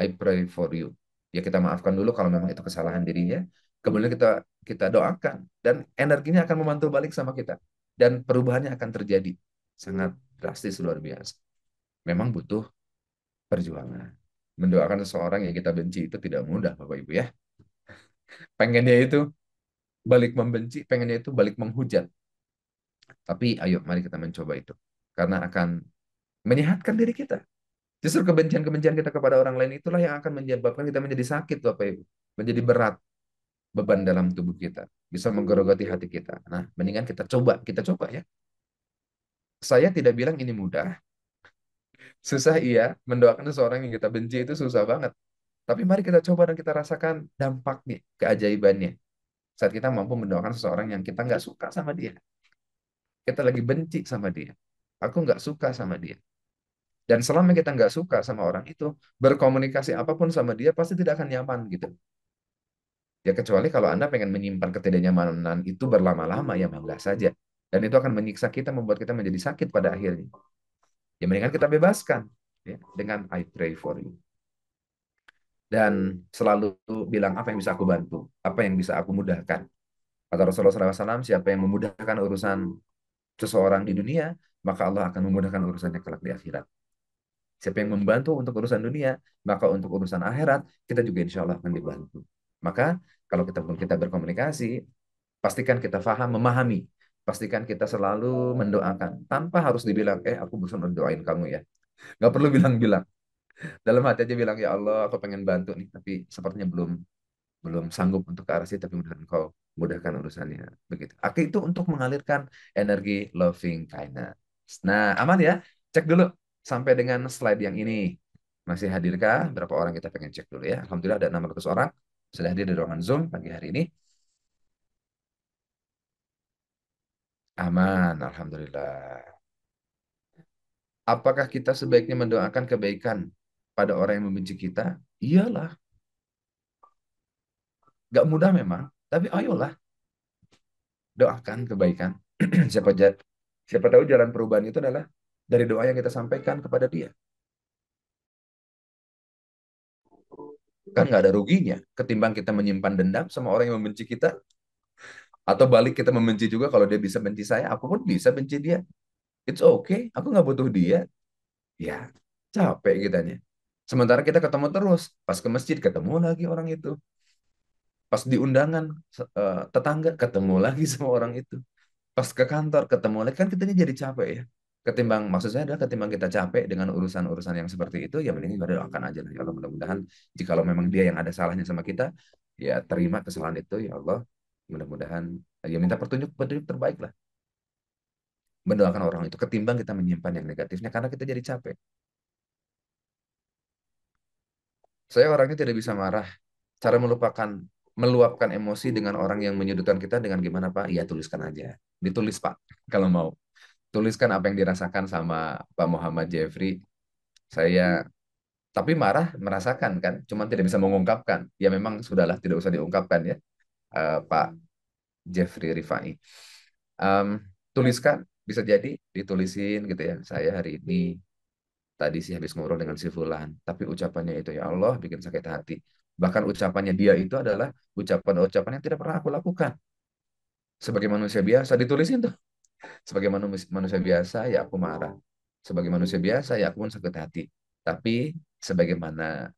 I pray for you. Ya kita maafkan dulu kalau memang itu kesalahan dirinya. Kemudian kita kita doakan dan energinya akan memantul balik sama kita dan perubahannya akan terjadi sangat drastis luar biasa. Memang butuh perjuangan. Mendoakan seseorang yang kita benci itu tidak mudah, Bapak Ibu ya. Pengennya itu balik membenci, pengennya itu balik menghujat. Tapi ayo mari kita mencoba itu. Karena akan menyehatkan diri kita. Justru kebencian-kebencian kita kepada orang lain itulah yang akan menyebabkan kita menjadi sakit, Bapak Ibu. Menjadi berat beban dalam tubuh kita. Bisa menggerogoti hati kita. Nah, mendingan kita coba ya. Saya tidak bilang ini mudah. Susah iya, mendoakan seseorang yang kita benci itu susah banget. Tapi mari kita coba dan kita rasakan dampaknya, keajaibannya. Saat kita mampu mendoakan seseorang yang kita nggak suka sama dia. Kita lagi benci sama dia. Aku nggak suka sama dia. Dan selama kita nggak suka sama orang itu, berkomunikasi apapun sama dia pasti tidak akan nyaman gitu. Ya kecuali kalau Anda pengen menyimpan ketidaknyamanan itu berlama-lama, ya mangga saja. Dan itu akan menyiksa kita, membuat kita menjadi sakit pada akhirnya. Ya mendingan kita bebaskan ya, dengan I pray for you. Dan selalu bilang apa yang bisa aku bantu, apa yang bisa aku mudahkan. Kata Rasulullah SAW, siapa yang memudahkan urusan seseorang di dunia, maka Allah akan memudahkan urusannya kelak di akhirat. Siapa yang membantu untuk urusan dunia, maka untuk urusan akhirat, kita juga insya Allah akan dibantu. Maka kalau kita berkomunikasi, pastikan kita paham, memahami. Pastikan kita selalu mendoakan. Tanpa harus dibilang, aku bosan doain kamu ya. Nggak perlu bilang-bilang. Dalam hati aja bilang, ya Allah, aku pengen bantu nih. Tapi sepertinya belum belum sanggup untuk ke arah situ, tapi mudah engkau mudahkan urusannya. Begitu. Oke, itu untuk mengalirkan energi loving kindness. Nah, aman ya? Cek dulu sampai dengan slide yang ini. Masih hadirkah? Berapa orang kita pengen cek dulu ya. Alhamdulillah ada 600 orang sudah hadir di ruangan Zoom pagi hari ini. Aman, Alhamdulillah. Apakah kita sebaiknya mendoakan kebaikan pada orang yang membenci kita? Iyalah. Gak mudah memang, tapi ayolah doakan kebaikan. Siapa siapa tahu jalan perubahan itu adalah dari doa yang kita sampaikan kepada dia. Kan nggak ada ruginya ketimbang kita menyimpan dendam sama orang yang membenci kita, atau balik kita membenci juga. Kalau dia bisa benci saya, aku pun bisa benci dia. It's okay, aku nggak butuh dia. Ya, capek kitanya. Sementara kita ketemu terus, pas ke masjid ketemu lagi orang itu. Pas di undangan tetangga ketemu lagi sama orang itu. Pas ke kantor ketemu lagi, kan kita jadi capek ya. Ketimbang, maksud saya adalah ketimbang kita capek dengan urusan-urusan yang seperti itu, ya mending kita doakan aja lah ya Allah, mudah-mudahan jikalau memang dia yang ada salahnya sama kita, ya terima kesalahan itu ya Allah, mudah-mudahan ya minta petunjuk petunjuk terbaik lah, mendoakan orang itu ketimbang kita menyimpan yang negatifnya karena kita jadi capek. Saya orangnya tidak bisa marah. Cara meluapkan emosi dengan orang yang menyudutkan kita dengan gimana Pak? Ya tuliskan aja. Ditulis Pak, kalau mau. Tuliskan apa yang dirasakan sama Pak Muhammad Jeffrey. Saya tapi marah merasakan kan, cuman tidak bisa mengungkapkan. Ya memang sudahlah, tidak usah diungkapkan ya, Pak Jeffrey Rifai. Em, Tuliskan, bisa jadi ditulisin gitu ya. Saya hari ini tadi sih habis ngobrol dengan si Fulan, tapi ucapannya itu ya Allah bikin sakit hati. Bahkan ucapannya dia itu adalah ucapan-ucapan yang tidak pernah aku lakukan. Sebagai manusia biasa ditulisin tuh. Sebagai manusia biasa ya aku marah. Sebagai manusia biasa ya aku pun sakit hati. Tapi sebagaimana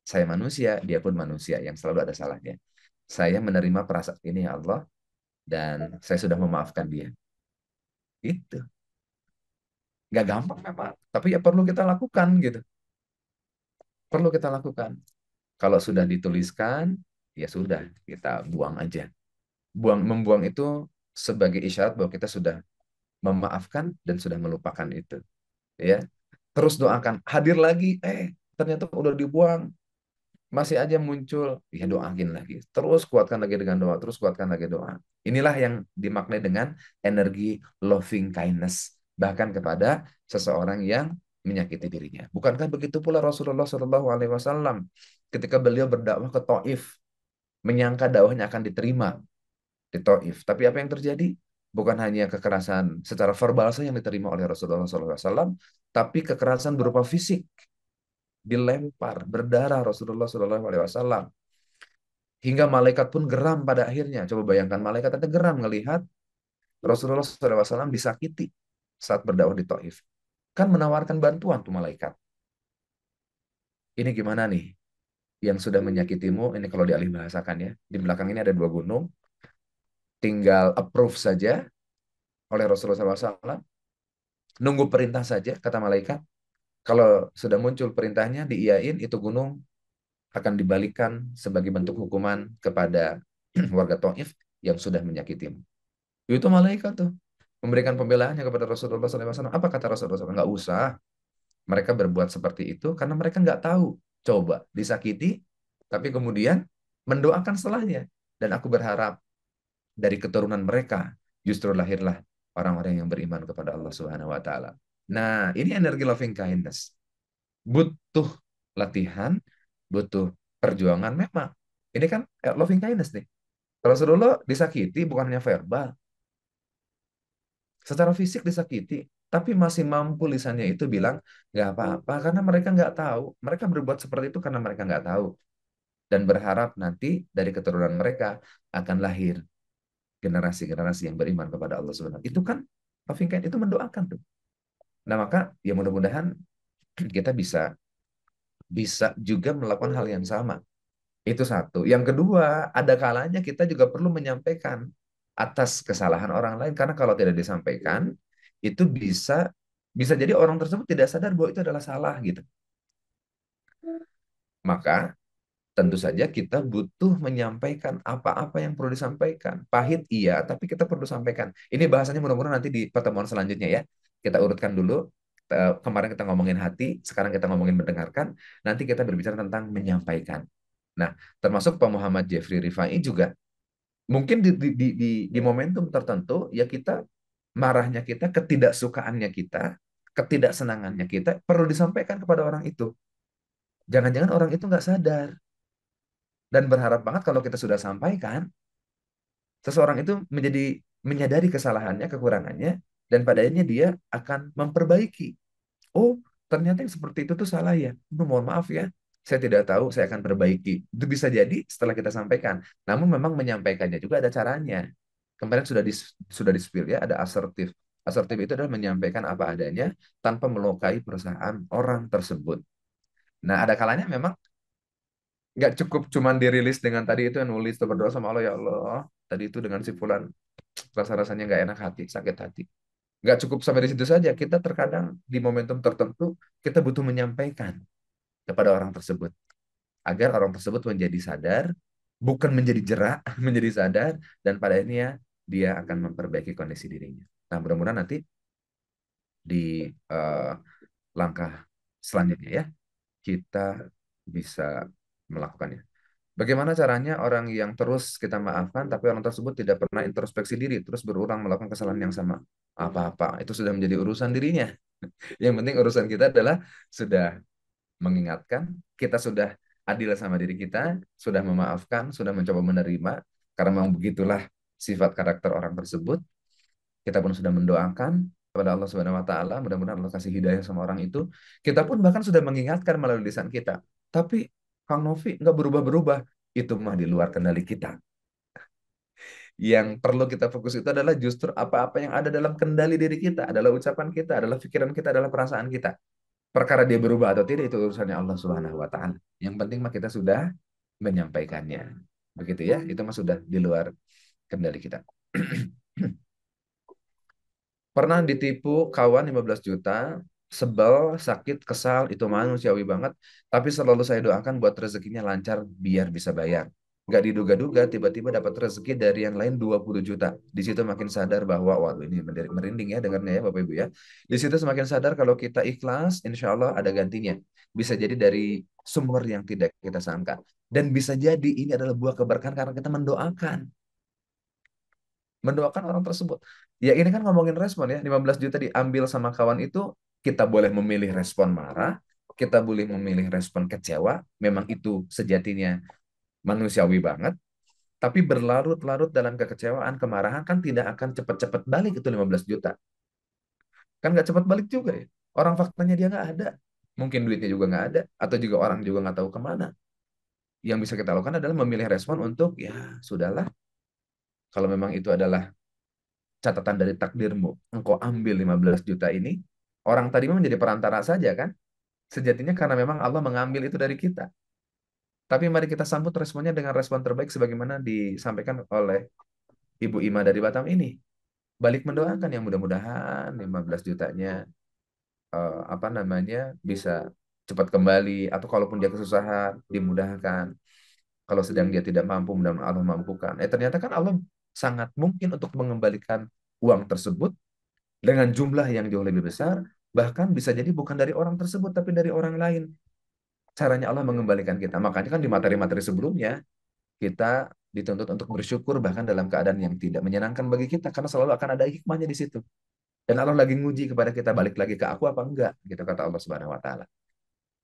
saya manusia, dia pun manusia yang selalu ada salahnya. Saya menerima perasaan ini ya Allah dan saya sudah memaafkan dia. Itu nggak gampang memang, tapi ya perlu kita lakukan gitu. Perlu kita lakukan. Kalau sudah dituliskan, ya sudah, kita buang aja. Membuang itu sebagai isyarat bahwa kita sudah memaafkan dan sudah melupakan itu. Ya, terus doakan. Hadir lagi, ternyata udah dibuang, masih aja muncul, ya doain lagi. Terus kuatkan lagi dengan doa, terus kuatkan lagi doa. Inilah yang dimaknai dengan energi loving kindness, bahkan kepada seseorang yang menyakiti dirinya. Bukankah begitu pula Rasulullah Shallallahu Alaihi Wasallam ketika beliau berdakwah ke Taif, menyangka dakwahnya akan diterima di Taif. Tapi apa yang terjadi? Bukan hanya kekerasan secara verbal saja yang diterima oleh Rasulullah SAW, tapi kekerasan berupa fisik, dilempar, berdarah Rasulullah SAW. Hingga malaikat pun geram pada akhirnya. Coba bayangkan, malaikat itu geram melihat Rasulullah SAW disakiti saat berdakwah di Taif. Kan menawarkan bantuan tuh malaikat. Ini gimana nih? Yang sudah menyakitimu, ini kalau dialih bahasakan ya. Di belakang ini ada 2 gunung, tinggal approve saja oleh Rasulullah SAW. Nunggu perintah saja, kata malaikat. Kalau sudah muncul perintahnya, diiyain, itu gunung akan dibalikan sebagai bentuk hukuman kepada warga Taif yang sudah menyakitimu. Itu malaikat tuh memberikan pembelaannya kepada Rasulullah SAW. Apa kata Rasulullah SAW? Nggak usah. Mereka berbuat seperti itu karena mereka nggak tahu. Coba disakiti, tapi kemudian mendoakan setelahnya. Dan aku berharap dari keturunan mereka justru lahirlah orang-orang yang beriman kepada Allah Subhanahu Wa Taala. Nah, ini energi loving kindness. Butuh latihan, butuh perjuangan memang. Ini kan loving kindness nih. Rasulullah disakiti bukan hanya verbal, secara fisik disakiti, tapi masih mampu lisannya itu bilang nggak apa-apa karena mereka nggak tahu. Mereka berbuat seperti itu karena mereka nggak tahu dan berharap nanti dari keturunan mereka akan lahir generasi-generasi yang beriman kepada Allah Subhanahu. Itu kan loving kind itu mendoakan tuh. Nah maka ya mudah-mudahan kita bisa bisa juga melakukan hal yang sama. Itu satu. Yang kedua, ada kalanya kita juga perlu menyampaikan atas kesalahan orang lain karena kalau tidak disampaikan itu bisa bisa jadi orang tersebut tidak sadar bahwa itu adalah salah gitu. Maka tentu saja kita butuh menyampaikan apa-apa yang perlu disampaikan. Pahit iya, tapi kita perlu sampaikan. Ini bahasanya mudah-mudahan nanti di pertemuan selanjutnya ya. Kita urutkan dulu. Kemarin kita ngomongin hati, sekarang kita ngomongin mendengarkan. Nanti kita berbicara tentang menyampaikan. Nah, termasuk Pak Muhammad Jeffrey Rifai juga mungkin di momentum tertentu ya kita marahnya kita, ketidaksukaannya kita, ketidaksenangannya kita perlu disampaikan kepada orang itu. Jangan-jangan orang itu nggak sadar dan berharap banget kalau kita sudah sampaikan, seseorang itu menyadari kesalahannya, kekurangannya, dan pada akhirnya dia akan memperbaiki. Oh, ternyata yang seperti itu tuh salah ya. Mohon maaf ya, saya tidak tahu, saya akan perbaiki. Itu bisa jadi setelah kita sampaikan. Namun memang menyampaikannya juga ada caranya. Kemarin sudah di-spill ya, ada asertif. Asertif itu adalah menyampaikan apa adanya tanpa melukai perusahaan orang tersebut. Nah, ada kalanya memang nggak cukup cuman dirilis dengan tadi itu yang nulis atau berdoa sama Allah, ya Allah, tadi itu dengan si fulan rasa-rasanya nggak enak hati, sakit hati. Nggak cukup sampai di situ saja. Kita terkadang di momentum tertentu kita butuh menyampaikan kepada orang tersebut agar orang tersebut menjadi sadar, bukan menjadi jerak, menjadi sadar, dan pada akhirnya dia akan memperbaiki kondisi dirinya. Nah, mudah-mudahan nanti di langkah selanjutnya ya kita bisa melakukannya. Bagaimana caranya orang yang terus kita maafkan, tapi orang tersebut tidak pernah introspeksi diri, terus berulang melakukan kesalahan yang sama? Apa-apa, itu sudah menjadi urusan dirinya. Yang penting urusan kita adalah sudah mengingatkan, kita sudah adil sama diri kita, sudah memaafkan, sudah mencoba menerima, karena memang begitulah sifat karakter orang tersebut. Kita pun sudah mendoakan kepada Allah Subhanahu wa taala, mudah-mudahan Allah kasih hidayah sama orang itu. Kita pun bahkan sudah mengingatkan melalui lisan kita. Tapi Kang Novi nggak berubah-berubah. Itu mah di luar kendali kita. Yang perlu kita fokus itu adalah justru apa-apa yang ada dalam kendali diri kita, adalah ucapan kita, adalah pikiran kita, adalah perasaan kita. Perkara dia berubah atau tidak itu urusannya Allah Subhanahu wa taala. Yang penting mah kita sudah menyampaikannya. Begitu ya, itu mah sudah di luar kendali kita. Pernah ditipu kawan 15 juta, sebel, sakit, kesal, itu manusiawi banget. Tapi selalu saya doakan buat rezekinya lancar biar bisa bayar. Nggak diduga-duga tiba-tiba dapat rezeki dari yang lain 20 juta. Di situ makin sadar bahwa, waduh ini merinding ya dengarnya ya Bapak Ibu ya. Di situ semakin sadar kalau kita ikhlas, insya Allah ada gantinya. Bisa jadi dari sumber yang tidak kita sangka. Dan bisa jadi ini adalah buah keberkahan karena kita mendoakan orang tersebut. Ya ini kan ngomongin respon ya, 15 juta diambil sama kawan itu, kita boleh memilih respon marah, kita boleh memilih respon kecewa, memang itu sejatinya manusiawi banget, tapi berlarut-larut dalam kekecewaan, kemarahan kan tidak akan cepat-cepat balik itu 15 juta. Kan nggak cepat balik juga ya. Orang faktanya dia nggak ada. Mungkin duitnya juga nggak ada, atau juga orang juga nggak tahu kemana. Yang bisa kita lakukan adalah memilih respon untuk, ya sudahlah, kalau memang itu adalah catatan dari takdirmu, engkau ambil 15 juta ini, orang tadi memang menjadi perantara saja kan? Sejatinya karena memang Allah mengambil itu dari kita. Tapi mari kita sambut responnya dengan respon terbaik sebagaimana disampaikan oleh Ibu Ima dari Batam ini. Balik mendoakan yang mudah-mudahan 15 jutanya apa namanya bisa cepat kembali, atau kalaupun dia kesusahan dimudahkan. Kalau sedang dia tidak mampu, mudah-mudahan Allah mampukan. Ternyata kan Allah sangat mungkin untuk mengembalikan uang tersebut dengan jumlah yang jauh lebih besar, bahkan bisa jadi bukan dari orang tersebut, tapi dari orang lain. Caranya Allah mengembalikan kita. Makanya kan di materi-materi sebelumnya, kita dituntut untuk bersyukur bahkan dalam keadaan yang tidak menyenangkan bagi kita, karena selalu akan ada hikmahnya di situ. Dan Allah lagi nguji kepada kita, balik lagi ke aku apa enggak, gitu kata Allah Subhanahu wa taala.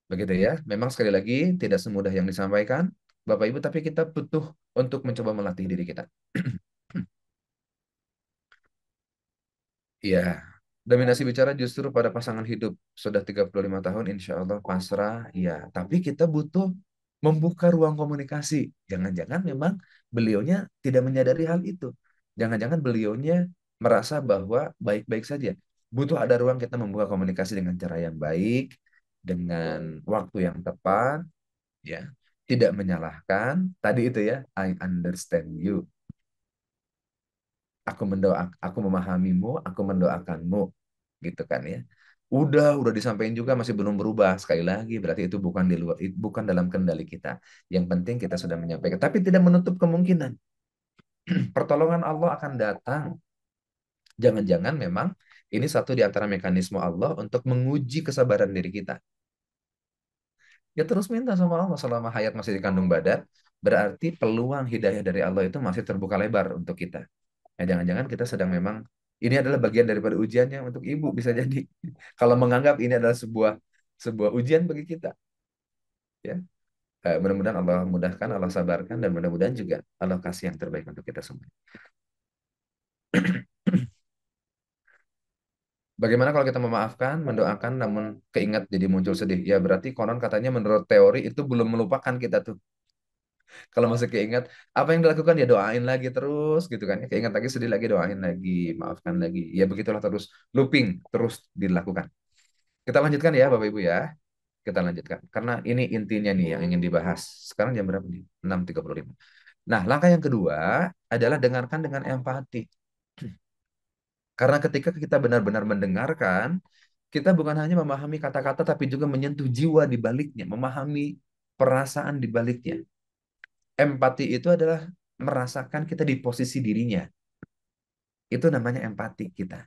Begitu ya. Memang sekali lagi tidak semudah yang disampaikan Bapak Ibu, tapi kita butuh untuk mencoba melatih diri kita. Iya, dominasi bicara justru pada pasangan hidup sudah 35 tahun insya Allah pasrah, ya. Tapi kita butuh membuka ruang komunikasi. Jangan-jangan memang beliaunya tidak menyadari hal itu. Jangan-jangan beliaunya merasa bahwa baik-baik saja. Butuh ada ruang kita membuka komunikasi dengan cara yang baik, dengan waktu yang tepat, ya. Tidak menyalahkan. Tadi itu ya, I understand you. Aku memahamimu, aku mendoakanmu, gitu kan ya. Udah disampaikan juga masih belum berubah. Sekali lagi berarti itu bukan di luar, bukan dalam kendali kita. Yang penting kita sudah menyampaikan, tapi tidak menutup kemungkinan pertolongan Allah akan datang. Jangan-jangan memang ini satu di antara mekanisme Allah untuk menguji kesabaran diri kita. Ya terus minta sama Allah selama hayat masih dikandung badan, berarti peluang hidayah dari Allah itu masih terbuka lebar untuk kita. Jangan-jangan kita sedang memang ini adalah bagian daripada ujiannya untuk ibu, bisa jadi. Kalau menganggap ini adalah sebuah sebuah ujian bagi kita, ya. Mudah-mudahan Allah mudahkan, Allah sabarkan, dan mudah-mudahan juga Allah kasih yang terbaik untuk kita semua. Bagaimana kalau kita memaafkan, mendoakan, namun keingat jadi muncul sedih? Ya berarti konon katanya menurut teori itu belum melupakan kita tuh. Kalau masih keingat, apa yang dilakukan ya doain lagi terus gitu kan. Ya, keingat lagi, sedih lagi, doain lagi, maafkan lagi. Ya begitulah terus looping, terus dilakukan. Kita lanjutkan ya Bapak Ibu ya. kita lanjutkan. Karena ini intinya nih yang ingin dibahas. Sekarang jam berapa nih? 6.35. Nah, langkah yang kedua adalah dengarkan dengan empati. Karena ketika kita benar-benar mendengarkan, kita bukan hanya memahami kata-kata, tapi juga menyentuh jiwa di baliknya, memahami perasaan di baliknya. Empati itu adalah merasakan kita di posisi dirinya. Itu namanya empati kita.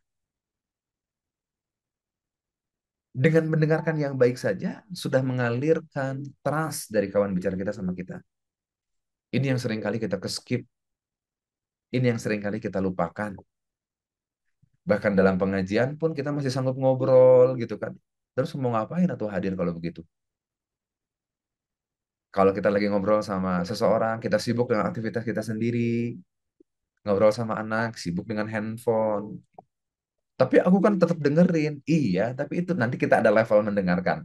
Dengan mendengarkan yang baik saja, sudah mengalirkan trust dari kawan bicara kita sama kita. Ini yang sering kali kita skip, ini yang sering kali kita lupakan. Bahkan dalam pengajian pun kita masih sanggup ngobrol gitu kan. Terus mau ngapain atau hadir kalau begitu? Kalau kita lagi ngobrol sama seseorang, kita sibuk dengan aktivitas kita sendiri, ngobrol sama anak, sibuk dengan handphone. Tapi aku kan tetap dengerin. Iya, tapi itu nanti kita ada level mendengarkan.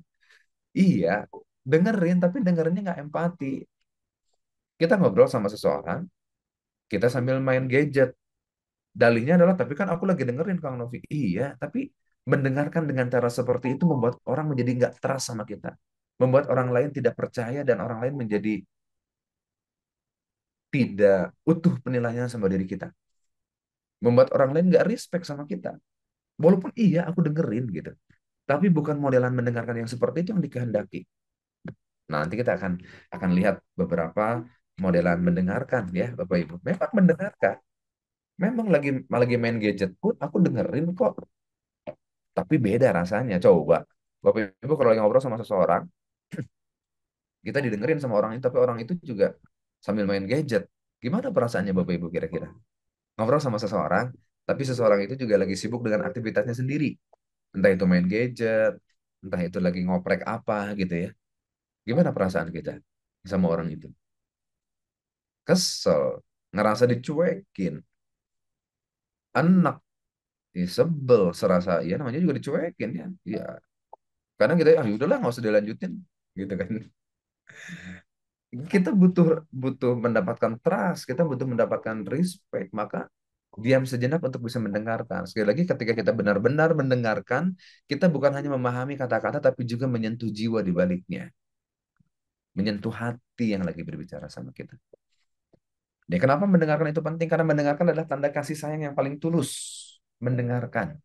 Iya, dengerin, tapi dengerinnya nggak empati. Kita ngobrol sama seseorang, kita sambil main gadget. Dalihnya adalah, tapi kan aku lagi dengerin Kang Novi. Iya, tapi mendengarkan dengan cara seperti itu membuat orang menjadi nggak trust sama kita. Membuat orang lain tidak percaya dan orang lain menjadi tidak utuh penilaian sama diri kita. Membuat orang lain nggak respect sama kita. Walaupun iya aku dengerin gitu. Tapi bukan modelan mendengarkan yang seperti itu yang dikehendaki. Nah, nanti kita akan lihat beberapa modelan mendengarkan ya, Bapak Ibu. Memang mendengarkan. Memang lagi main gadget pun aku dengerin kok. Tapi beda rasanya. Coba. Bapak Ibu kalau lagi ngobrol sama seseorang, kita didengerin sama orang itu, tapi orang itu juga sambil main gadget. Gimana perasaannya Bapak Ibu kira-kira? Ngobrol sama seseorang, tapi seseorang itu juga lagi sibuk dengan aktivitasnya sendiri. Entah itu main gadget, entah itu lagi ngoprek apa gitu ya. Gimana perasaan kita sama orang itu? Kesel, ngerasa dicuekin, enak, sebel, serasa ya namanya juga dicuekin ya. Ya, kadang kita ah udahlah nggak usah dilanjutin gitu kan. Kita butuh butuh mendapatkan trust, kita butuh mendapatkan respect, maka diam sejenak untuk bisa mendengarkan. Sekali lagi ketika kita benar-benar mendengarkan, kita bukan hanya memahami kata-kata tapi juga menyentuh jiwa di baliknya, menyentuh hati yang lagi berbicara sama kita. Ya, kenapa mendengarkan itu penting? Karena mendengarkan adalah tanda kasih sayang yang paling tulus. Mendengarkan.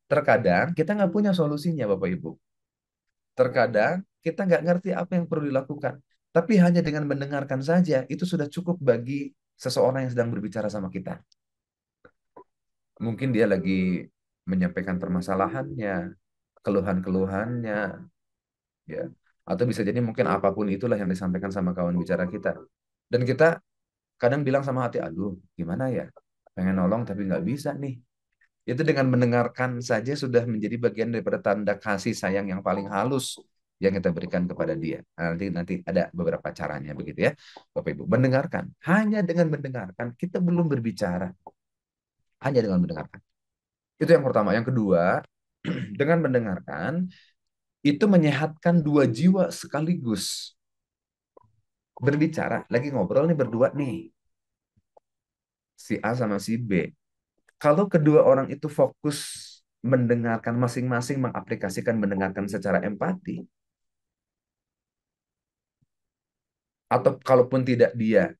Terkadang kita nggak punya solusinya, Bapak Ibu. Terkadang kita nggak ngerti apa yang perlu dilakukan. Tapi hanya dengan mendengarkan saja, itu sudah cukup bagi seseorang yang sedang berbicara sama kita. Mungkin dia lagi menyampaikan permasalahannya, keluhan-keluhannya, ya. Atau bisa jadi mungkin apapun itulah yang disampaikan sama kawan bicara kita. Dan kita kadang bilang sama hati, aduh, gimana ya? Pengen nolong tapi nggak bisa nih. Itu dengan mendengarkan saja sudah menjadi bagian daripada tanda kasih sayang yang paling halus yang kita berikan kepada dia. Nah, nanti ada beberapa caranya begitu ya, Bapak Ibu. Mendengarkan, hanya dengan mendengarkan kita belum berbicara, hanya dengan mendengarkan. Itu yang pertama. Yang kedua, dengan mendengarkan itu menyehatkan dua jiwa sekaligus. Berbicara, lagi ngobrol nih berdua nih, si A sama si B. Kalau kedua orang itu fokus mendengarkan masing-masing mengaplikasikan mendengarkan secara empati, atau kalaupun tidak dia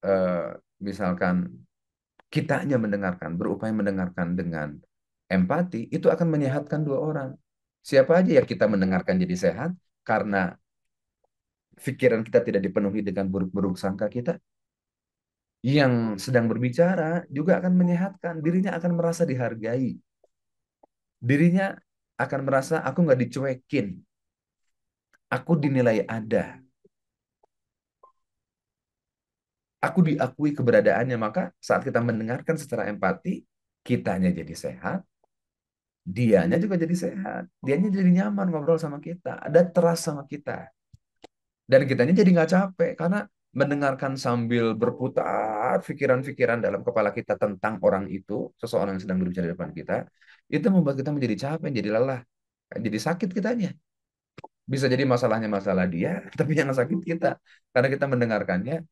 eh, misalkan kitanya mendengarkan, berupaya mendengarkan dengan empati, itu akan menyehatkan dua orang. Siapa aja yang kita mendengarkan jadi sehat karena pikiran kita tidak dipenuhi dengan buruk-buruk sangka kita. Yang sedang berbicara juga akan menyehatkan, dirinya akan merasa dihargai. Dirinya akan merasa aku nggak dicuekin, aku dinilai ada, aku diakui keberadaannya. Maka saat kita mendengarkan secara empati, kitanya jadi sehat, dianya juga jadi sehat, dianya jadi nyaman ngobrol sama kita, ada trust sama kita, dan kitanya jadi nggak capek karena mendengarkan sambil berputar pikiran-pikiran dalam kepala kita tentang orang itu, seseorang yang sedang berbicara di depan kita, itu membuat kita menjadi capek, jadi lelah, jadi sakit kitanya. Bisa jadi masalahnya masalah dia, tapi yang sakit kita karena kita mendengarkannya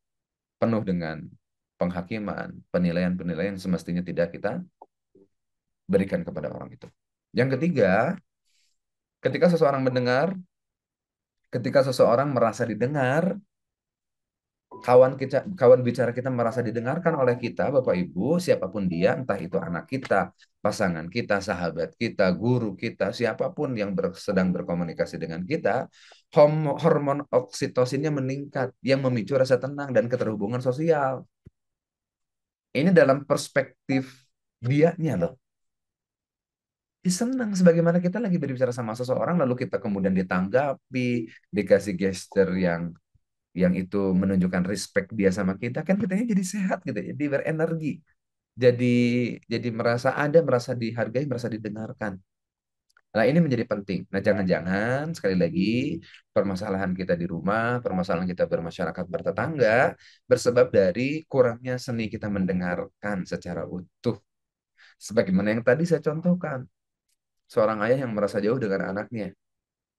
penuh dengan penghakiman, penilaian-penilaian yang semestinya tidak kita berikan kepada orang itu. Yang ketiga, ketika seseorang mendengar, Ketika seseorang merasa didengar, kawan bicara kita merasa didengarkan oleh kita, Bapak Ibu, siapapun dia, entah itu anak kita, pasangan kita, sahabat kita, guru kita, siapapun yang sedang berkomunikasi dengan kita, hormon oksitosinnya meningkat, yang memicu rasa tenang dan keterhubungan sosial. Ini dalam perspektif dianya loh. Dia senang sebagaimana kita lagi berbicara sama seseorang, lalu kita kemudian ditanggapi, dikasih gesture yang itu menunjukkan respect dia sama kita, kan kitanya jadi sehat gitu, jadi berenergi, jadi jadi merasa ada, merasa dihargai, merasa didengarkan. Nah, ini menjadi penting. Nah, jangan-jangan sekali lagi permasalahan kita di rumah, permasalahan kita bermasyarakat, bertetangga, bersebab dari kurangnya seni kita mendengarkan secara utuh. Sebagaimana yang tadi saya contohkan, seorang ayah yang merasa jauh dengan anaknya,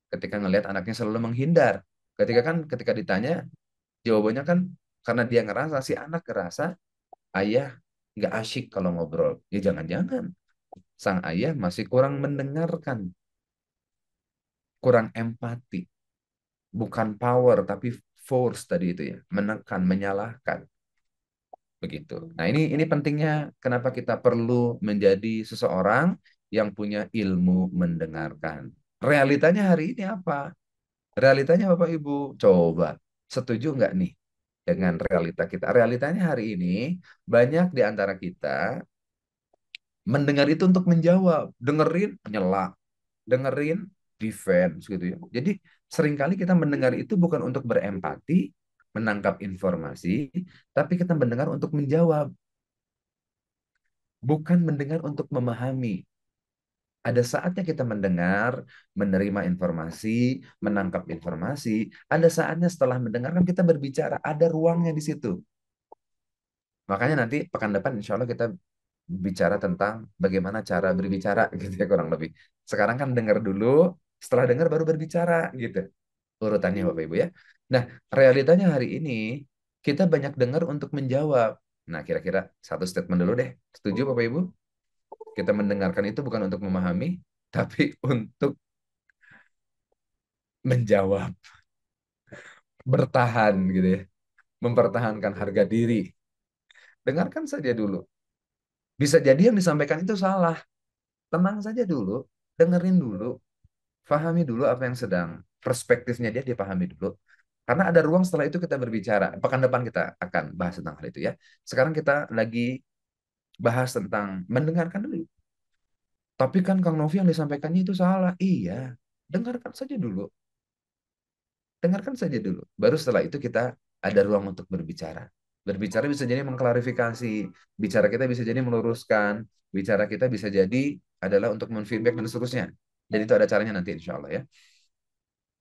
ketika ngelihat anaknya selalu menghindar. Ketika ditanya, jawabannya kan karena dia ngerasa, si anak ngerasa ayah nggak asyik kalau ngobrol. Ya jangan-jangan sang ayah masih kurang mendengarkan, kurang empati. Bukan power, tapi force tadi itu ya. Menekan, menyalahkan. Begitu. Nah ini pentingnya kenapa kita perlu menjadi seseorang yang punya ilmu mendengarkan. Realitanya hari ini apa? Realitanya Bapak Ibu, coba setuju nggak nih dengan realita kita? Realitanya hari ini banyak di antara kita mendengar itu untuk menjawab, dengerin nyela, dengerin defense gitu ya. Jadi seringkali kita mendengar itu bukan untuk berempati, menangkap informasi, tapi kita mendengar untuk menjawab, bukan mendengar untuk memahami. Ada saatnya kita mendengar, menerima informasi, menangkap informasi. Ada saatnya setelah mendengarkan kita berbicara, ada ruangnya di situ. Makanya nanti pekan depan insya Allah kita bicara tentang bagaimana cara berbicara gitu ya kurang lebih. Sekarang kan dengar dulu, setelah dengar baru berbicara gitu. Urutannya Bapak Ibu ya. Nah, realitanya hari ini kita banyak dengar untuk menjawab. Nah, kira-kira satu statement dulu deh. Setuju Bapak Ibu? Kita mendengarkan itu bukan untuk memahami, tapi untuk menjawab, bertahan gitu ya. Mempertahankan harga diri. Dengarkan saja dulu. Bisa jadi yang disampaikan itu salah. Tenang saja dulu, dengerin dulu, pahami dulu apa yang sedang perspektifnya dia dipahami dulu. Karena ada ruang setelah itu kita berbicara. Pekan depan kita akan bahas tentang hal itu ya. Sekarang kita lagi bahas tentang mendengarkan dulu. Tapi kan Kang Novi yang disampaikannya itu salah. Iya, dengarkan saja dulu. Dengarkan saja dulu. Baru setelah itu kita ada ruang untuk berbicara. Berbicara bisa jadi mengklarifikasi. Bicara kita bisa jadi meluruskan. Bicara kita bisa jadi adalah untuk menfeedback dan seterusnya. Jadi itu ada caranya nanti insya Allah ya.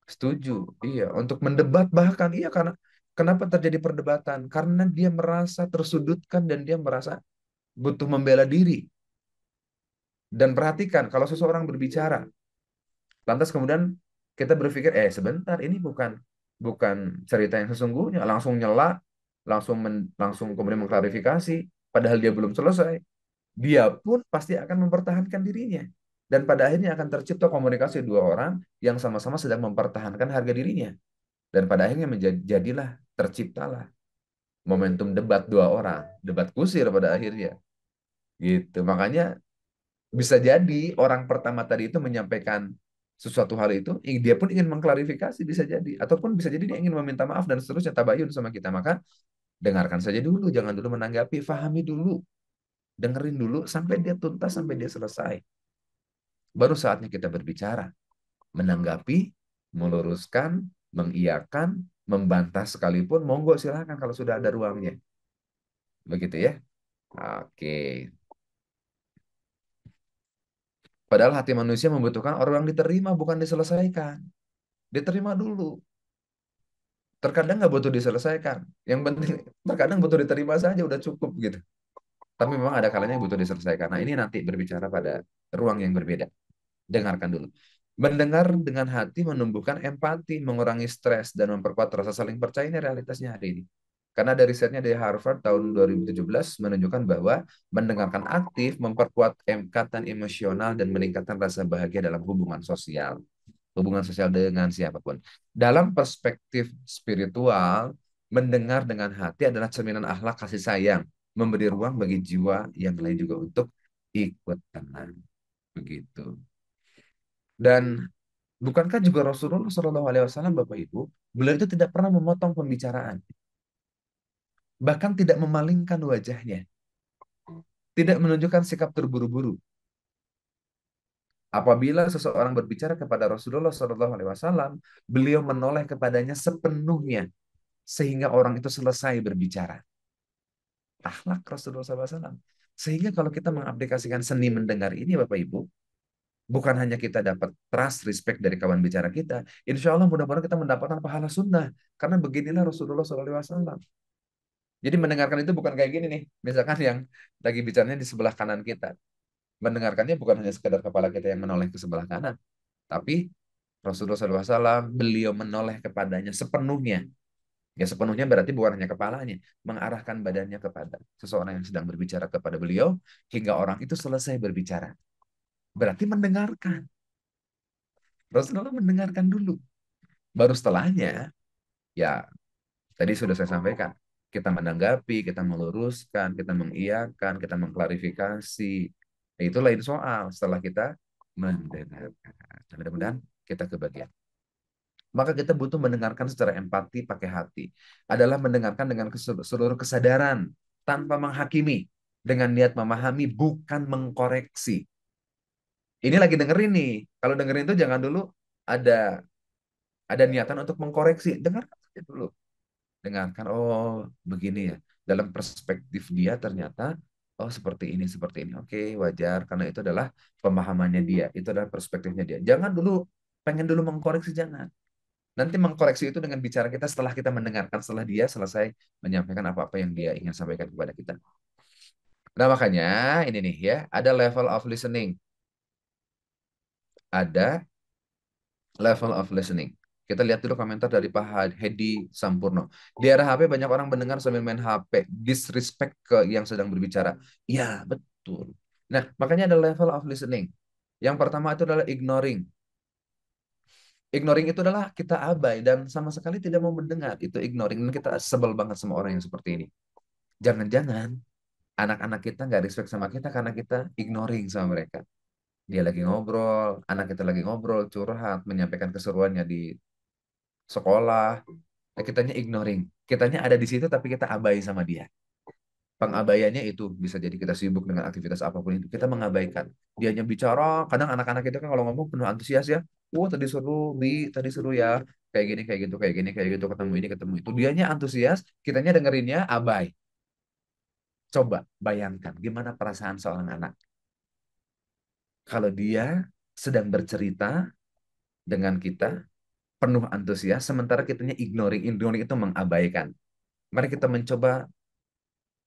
Setuju, iya. Untuk mendebat bahkan, iya karena kenapa terjadi perdebatan? Karena dia merasa tersudutkan dan dia merasa butuh membela diri. Dan perhatikan, kalau seseorang berbicara, lantas kemudian kita berpikir, sebentar, ini bukan bukan cerita yang sesungguhnya. Langsung nyela, langsung kemudian mengklarifikasi, padahal dia belum selesai. Dia pun pasti akan mempertahankan dirinya. Dan pada akhirnya akan tercipta komunikasi dua orang yang sama-sama sedang mempertahankan harga dirinya. Dan pada akhirnya jadilah, terciptalah momentum debat dua orang, debat kusir pada akhirnya. Gitu. Makanya bisa jadi orang pertama tadi itu menyampaikan sesuatu hal itu, dia pun ingin mengklarifikasi bisa jadi, ataupun bisa jadi dia ingin meminta maaf dan seterusnya tabayun sama kita. Maka dengarkan saja dulu, jangan dulu menanggapi, fahami dulu, dengerin dulu sampai dia tuntas, sampai dia selesai. Baru saatnya kita berbicara, menanggapi, meluruskan, mengiyakan, membantah sekalipun, monggo silakan kalau sudah ada ruangnya. Begitu ya. Oke. Padahal hati manusia membutuhkan orang yang diterima, bukan diselesaikan. Diterima dulu. Terkadang nggak butuh diselesaikan. Yang penting, terkadang butuh diterima saja, udah cukup gitu. Tapi memang ada kalanya yang butuh diselesaikan. Nah ini nanti berbicara pada ruang yang berbeda. Dengarkan dulu. Mendengar dengan hati menumbuhkan empati, mengurangi stres, dan memperkuat rasa saling percaya. Ini realitasnya hari ini. Karena dari risetnya dari Harvard tahun 2017 menunjukkan bahwa mendengarkan aktif memperkuat ikatan emosional dan meningkatkan rasa bahagia dalam hubungan sosial. hubungan sosial dengan siapapun. Dalam perspektif spiritual, mendengar dengan hati adalah cerminan akhlak kasih sayang, memberi ruang bagi jiwa yang lain juga untuk ikut tenang. Begitu. Dan bukankah juga Rasulullah Shallallahu Alaihi Wasallam, Bapak Ibu, beliau itu tidak pernah memotong pembicaraan, bahkan tidak memalingkan wajahnya, tidak menunjukkan sikap terburu-buru. Apabila seseorang berbicara kepada Rasulullah Shallallahu Alaihi Wasallam, beliau menoleh kepadanya sepenuhnya sehingga orang itu selesai berbicara. Akhlak Rasulullah SAW. Sehingga kalau kita mengaplikasikan seni mendengar ini, Bapak Ibu, bukan hanya kita dapat trust, respect dari kawan bicara kita, insya Allah mudah-mudahan kita mendapatkan pahala sunnah. Karena beginilah Rasulullah SAW. Jadi mendengarkan itu bukan kayak gini nih. Misalkan yang lagi bicaranya di sebelah kanan kita. Mendengarkannya bukan hanya sekedar kepala kita yang menoleh ke sebelah kanan. Tapi Rasulullah SAW, beliau menoleh kepadanya sepenuhnya. Ya sepenuhnya berarti bukan hanya kepalanya, mengarahkan badannya kepada seseorang yang sedang berbicara kepada beliau, hingga orang itu selesai berbicara. Berarti mendengarkan. Rasulullah mendengarkan dulu. Baru setelahnya, ya tadi sudah saya sampaikan, kita menanggapi, kita meluruskan, kita mengiyakan, kita mengklarifikasi. Ya, itu lain soal setelah kita mendengarkan. Mudah-mudahan kita kebagian. Maka kita butuh mendengarkan secara empati pakai hati. Adalah mendengarkan dengan seluruh kesadaran, tanpa menghakimi, dengan niat memahami, bukan mengkoreksi. Ini lagi dengerin nih. Kalau dengerin itu jangan dulu ada ada niatan untuk mengkoreksi. Dengarkan saja dulu. Dengarkan, oh begini ya. Dalam perspektif dia ternyata, oh seperti ini. Oke, wajar. Karena itu adalah pemahamannya dia. Itu adalah perspektifnya dia. Jangan dulu, pengen dulu mengkoreksi, jangan. Nanti mengkoreksi itu dengan bicara kita setelah kita mendengarkan, setelah dia selesai menyampaikan apa-apa yang dia ingin sampaikan kepada kita. Nah, makanya ini nih ya, ada level of listening. Ada level of listening. Kita lihat dulu komentar dari Pak Hedi Sampurno. Di era HP banyak orang mendengar sambil main HP, disrespect ke yang sedang berbicara. Ya, betul. Nah, makanya ada level of listening. Yang pertama itu adalah ignoring. Ignoring itu adalah kita abai dan sama sekali tidak mau mendengar. Itu ignoring. Dan kita sebel banget sama orang yang seperti ini. Jangan-jangan anak-anak kita nggak respect sama kita karena kita ignoring sama mereka. Dia lagi ngobrol, anak kita lagi ngobrol, curhat, menyampaikan keseruannya di sekolah. Nah, kitanya ignoring. Kitanya ada di situ tapi kita abai sama dia. Pengabaiannya itu bisa jadi kita sibuk dengan aktivitas apapun itu. Kita mengabaikan. Dianya bicara, kadang anak-anak itu kan kalau ngomong penuh antusias ya. Tadi seru, tadi seru ya. Kayak gini, kayak gitu, kayak gini, kayak gitu. Ketemu ini, ketemu itu. Dianya antusias, kitanya dengerinnya abai. Coba bayangkan gimana perasaan seorang anak. Kalau dia sedang bercerita dengan kita, penuh antusias, sementara kitanya ignoring. Ignoring itu mengabaikan. Mari kita mencoba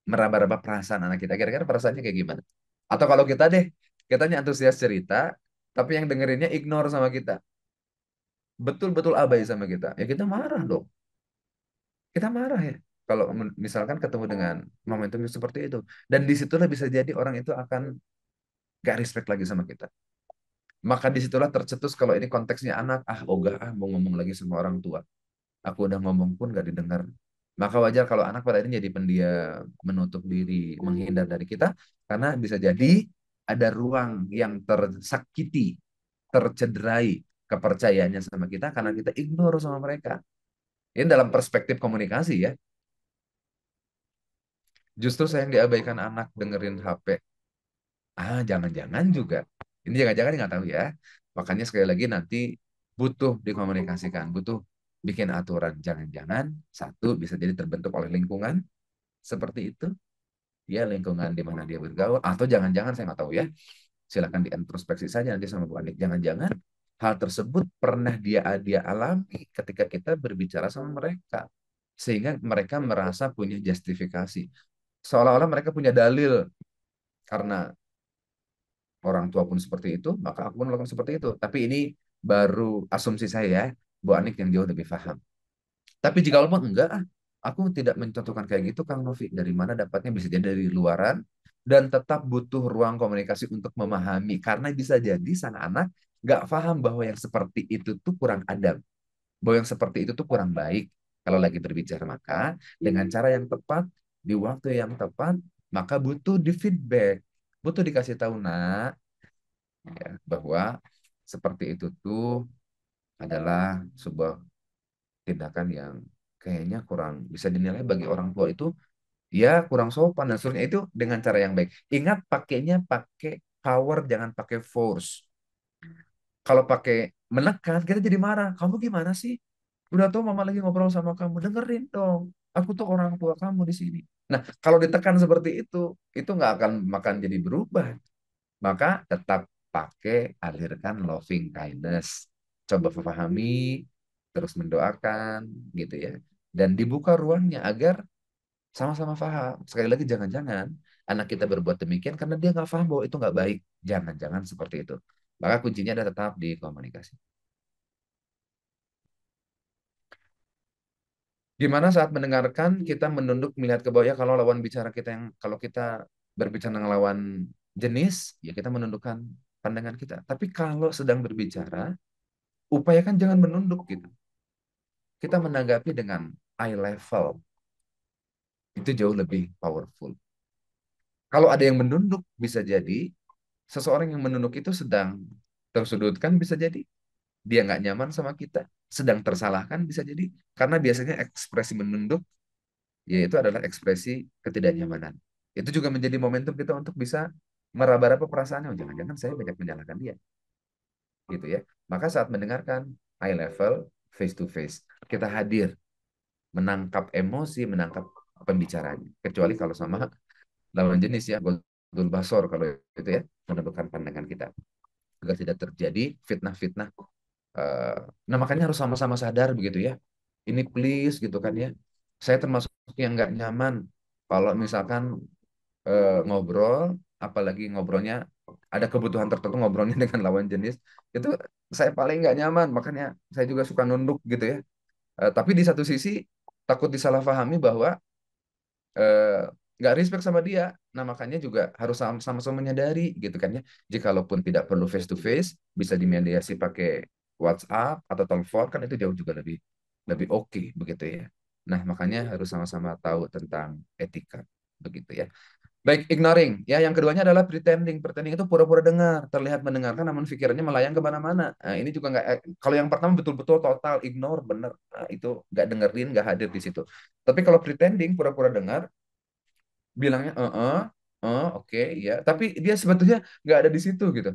meraba-raba perasaan anak kita. Kira-kira perasaannya kayak gimana? Atau kalau kita deh, kitanya antusias cerita, tapi yang dengerinnya ignore sama kita. Betul-betul abai sama kita. Ya kita marah dong. Kita marah ya. Kalau misalkan ketemu dengan momentum yang seperti itu. Dan disitulah bisa jadi orang itu akan gak respect lagi sama kita. Maka disitulah tercetus kalau ini konteksnya anak. Ogah mau ngomong lagi sama orang tua. Aku udah ngomong pun gak didengar. Maka wajar kalau anak pada akhirnya jadi pendiam, menutup diri, menghindar dari kita. Karena bisa jadi ada ruang yang tersakiti, tercederai kepercayaannya sama kita karena kita ignore sama mereka. Ini dalam perspektif komunikasi ya. Justru saya yang diabaikan anak dengerin HP. Jangan-jangan juga. Ini jangan-jangan nggak tahu ya. Makanya sekali lagi nanti butuh dikomunikasikan, butuh bikin aturan. Jangan-jangan satu bisa jadi terbentuk oleh lingkungan seperti itu. Ya lingkungan di mana dia bergaul. Atau jangan-jangan saya nggak tahu ya. Silakan diintrospeksi saja nanti sama Bu Anik. Jangan-jangan hal tersebut pernah dia alami ketika kita berbicara sama mereka. Sehingga mereka merasa punya justifikasi. Seolah-olah mereka punya dalil karena orang tua pun seperti itu, maka aku pun melakukan seperti itu. Tapi ini baru asumsi saya ya, Bu Anik yang jauh lebih paham. Tapi jika pun enggak, aku tidak mencontohkan kayak gitu, Kang Novi. Dari mana dapatnya bisa jadi dari luaran dan tetap butuh ruang komunikasi untuk memahami. Karena bisa jadi sang anak nggak paham bahwa yang seperti itu tuh kurang adab, bahwa yang seperti itu tuh kurang baik kalau lagi berbicara. Maka dengan cara yang tepat, di waktu yang tepat, maka butuh di feedback, butuh dikasih tahu nak, ya, bahwa seperti itu tuh adalah sebuah tindakan yang kayaknya kurang bisa dinilai bagi orang tua itu, ya kurang sopan dan seterusnya, itu dengan cara yang baik. Ingat, pakainya pakai power, jangan pakai force. Kalau pakai menekan, kita jadi marah. Kamu gimana sih? Udah tau mama lagi ngobrol sama kamu, dengerin dong. Aku tuh orang tua kamu di sini. Nah, kalau ditekan seperti itu nggak akan makan jadi berubah. Maka tetap pakai, alirkan loving kindness. Coba memahami, terus mendoakan, gitu ya. Dan dibuka ruangnya agar sama-sama paham. Sekali lagi, jangan-jangan anak kita berbuat demikian karena dia nggak paham bahwa itu nggak baik. Jangan-jangan seperti itu. Maka kuncinya ada tetap di komunikasi. Gimana saat mendengarkan kita menunduk melihat ke bawah, ya kalau lawan bicara kita yang, kalau kita berbicara dengan lawan jenis, ya kita menundukkan pandangan kita. Tapi kalau sedang berbicara, upayakan jangan menunduk gitu. Kita menanggapi dengan eye level. Itu jauh lebih powerful. Kalau ada yang menunduk, bisa jadi seseorang yang menunduk itu sedang tersudutkan, bisa jadi dia nggak nyaman sama kita, sedang tersalahkan, bisa jadi. Karena biasanya ekspresi menunduk yaitu adalah ekspresi ketidaknyamanan. Itu juga menjadi momentum kita untuk bisa meraba-raba perasaannya. Oh, jangan-jangan saya banyak menyalahkan dia, gitu ya. Maka saat mendengarkan, eye level, face to face, kita hadir, menangkap emosi, menangkap pembicaranya. Kecuali kalau sama lawan jenis, ya, Godul Basor kalau itu, ya, menentukan pandangan kita agar tidak terjadi fitnah-fitnah. Nah, makanya harus sama-sama sadar begitu ya. Ini please gitu kan ya. Saya termasuk yang nggak nyaman kalau misalkan ngobrol, apalagi ngobrolnya ada kebutuhan tertentu, ngobrolnya dengan lawan jenis, itu saya paling nggak nyaman. Makanya saya juga suka nunduk gitu ya. Tapi di satu sisi takut disalahpahami bahwa eh, nggak respect sama dia. Nah, makanya juga harus sama-sama menyadari gitu kan ya. Jikalaupun tidak perlu face to face, bisa dimediasi pakai WhatsApp atau telepon, kan itu jauh juga lebih lebih oke begitu ya. Nah, makanya harus sama-sama tahu tentang etika begitu ya. Baik, ignoring. Ya, yang keduanya adalah pretending. Pretending itu pura-pura dengar, terlihat mendengarkan, namun pikirannya melayang kemana-mana. Nah, ini juga nggak. Kalau yang pertama betul-betul total ignore, bener. Nah, itu nggak dengerin, nggak hadir di situ. Tapi kalau pretending, pura-pura dengar, bilangnya, oke, ya. Tapi dia sebetulnya nggak ada di situ gitu.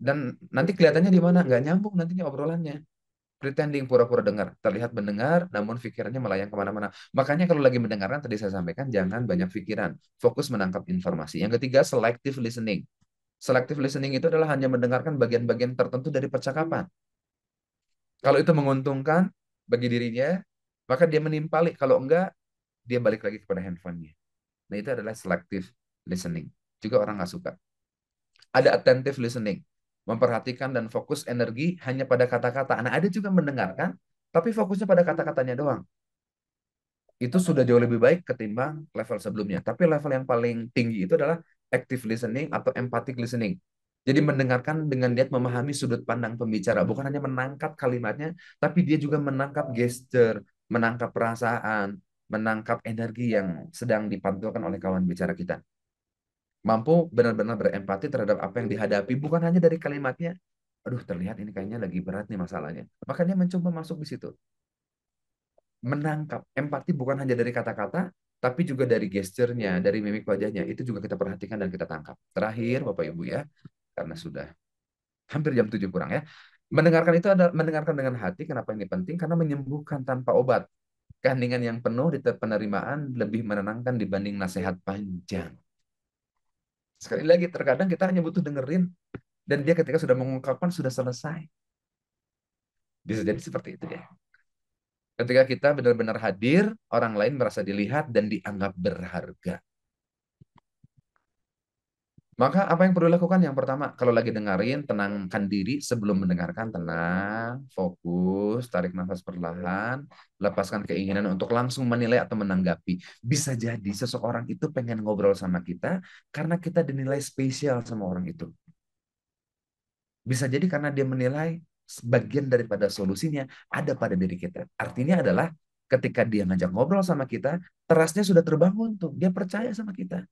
Dan nanti kelihatannya di mana? Nggak nyambung nantinya obrolannya. Pretending, pura-pura dengar, terlihat mendengar, namun pikirannya melayang kemana-mana. Makanya kalau lagi mendengarkan, tadi saya sampaikan, jangan banyak pikiran. Fokus menangkap informasi. Yang ketiga, selective listening. Selective listening itu adalah hanya mendengarkan bagian-bagian tertentu dari percakapan. Kalau itu menguntungkan bagi dirinya, maka dia menimpali. Kalau enggak, dia balik lagi kepada handphonenya. Nah, itu adalah selective listening. Juga orang nggak suka. Ada attentive listening. Memperhatikan dan fokus energi hanya pada kata-kata. Nah, ada juga mendengarkan, tapi fokusnya pada kata-katanya doang. Itu sudah jauh lebih baik ketimbang level sebelumnya. Tapi level yang paling tinggi itu adalah active listening atau empathic listening. Jadi mendengarkan dengan niat memahami sudut pandang pembicara. Bukan hanya menangkap kalimatnya, tapi dia juga menangkap gesture, menangkap perasaan, menangkap energi yang sedang dipantulkan oleh kawan bicara kita. Mampu benar-benar berempati terhadap apa yang dihadapi, bukan hanya dari kalimatnya. Aduh, terlihat ini kayaknya lagi berat nih masalahnya. Makanya mencoba masuk di situ. Menangkap empati bukan hanya dari kata-kata, tapi juga dari gesturnya, dari mimik wajahnya. Itu juga kita perhatikan dan kita tangkap. Terakhir, Bapak Ibu ya, karena sudah hampir jam 7 kurang ya. Mendengarkan itu adalah mendengarkan dengan hati. Kenapa ini penting? Karena menyembuhkan tanpa obat. Keheningan yang penuh di penerimaan lebih menenangkan dibanding nasihat panjang. Sekali lagi, terkadang kita hanya butuh dengerin, dan dia ketika sudah mengungkapkan sudah selesai. Bisa jadi seperti itu ya. Ketika kita benar-benar hadir, orang lain merasa dilihat dan dianggap berharga. Maka apa yang perlu dilakukan? Yang pertama, kalau lagi dengerin, tenangkan diri sebelum mendengarkan. Tenang, fokus, tarik nafas perlahan, lepaskan keinginan untuk langsung menilai atau menanggapi. Bisa jadi seseorang itu pengen ngobrol sama kita karena kita dinilai spesial sama orang itu. Bisa jadi karena dia menilai sebagian daripada solusinya ada pada diri kita. Artinya adalah ketika dia ngajak ngobrol sama kita, trustnya sudah terbangun tuh. Dia percaya sama kita.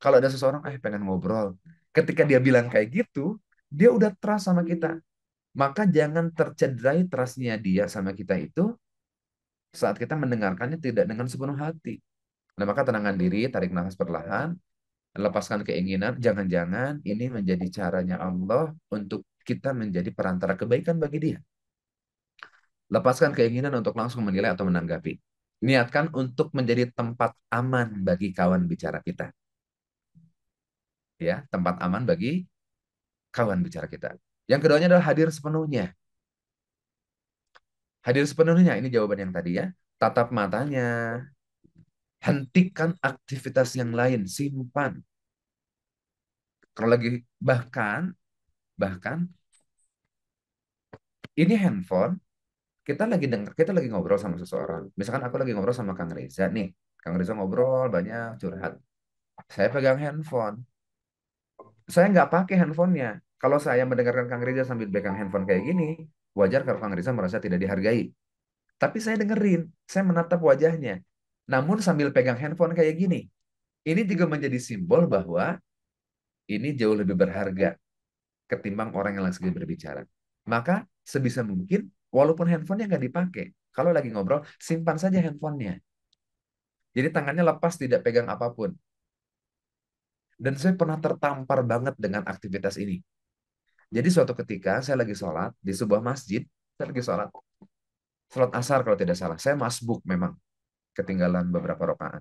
Kalau ada seseorang, pengen ngobrol. Ketika dia bilang kayak gitu, dia udah trust sama kita. Maka jangan tercederai trustnya dia sama kita itu saat kita mendengarkannya tidak dengan sepenuh hati. Nah, maka tenangkan diri, tarik nafas perlahan, lepaskan keinginan. Jangan-jangan ini menjadi caranya Allah untuk kita menjadi perantara kebaikan bagi dia. Lepaskan keinginan untuk langsung menilai atau menanggapi. Niatkan untuk menjadi tempat aman bagi kawan bicara kita. Ya, tempat aman bagi kawan bicara kita. Yang keduanya adalah hadir sepenuhnya. Hadir sepenuhnya, ini jawaban yang tadi ya. Tatap matanya, hentikan aktivitas yang lain, simpan. Kalau lagi bahkan bahkan ini handphone, kita lagi ngobrol sama seseorang. Misalkan aku lagi ngobrol sama Kang Reza nih. Kang Reza ngobrol banyak curhat. Saya pegang handphone. Saya nggak pakai handphonenya. Kalau saya mendengarkan Kang Reza sambil pegang handphone kayak gini, wajar kalau Kang Reza merasa tidak dihargai. Tapi saya dengerin, saya menatap wajahnya. Namun sambil pegang handphone kayak gini, ini juga menjadi simbol bahwa ini jauh lebih berharga ketimbang orang yang lagi berbicara. Maka sebisa mungkin, walaupun handphonenya nggak dipakai, kalau lagi ngobrol, simpan saja handphonenya. Jadi tangannya lepas, tidak pegang apapun. Dan saya pernah tertampar banget dengan aktivitas ini. Jadi suatu ketika saya lagi sholat di sebuah masjid, saya lagi sholat asar kalau tidak salah. Saya masbuk memang, ketinggalan beberapa rakaat.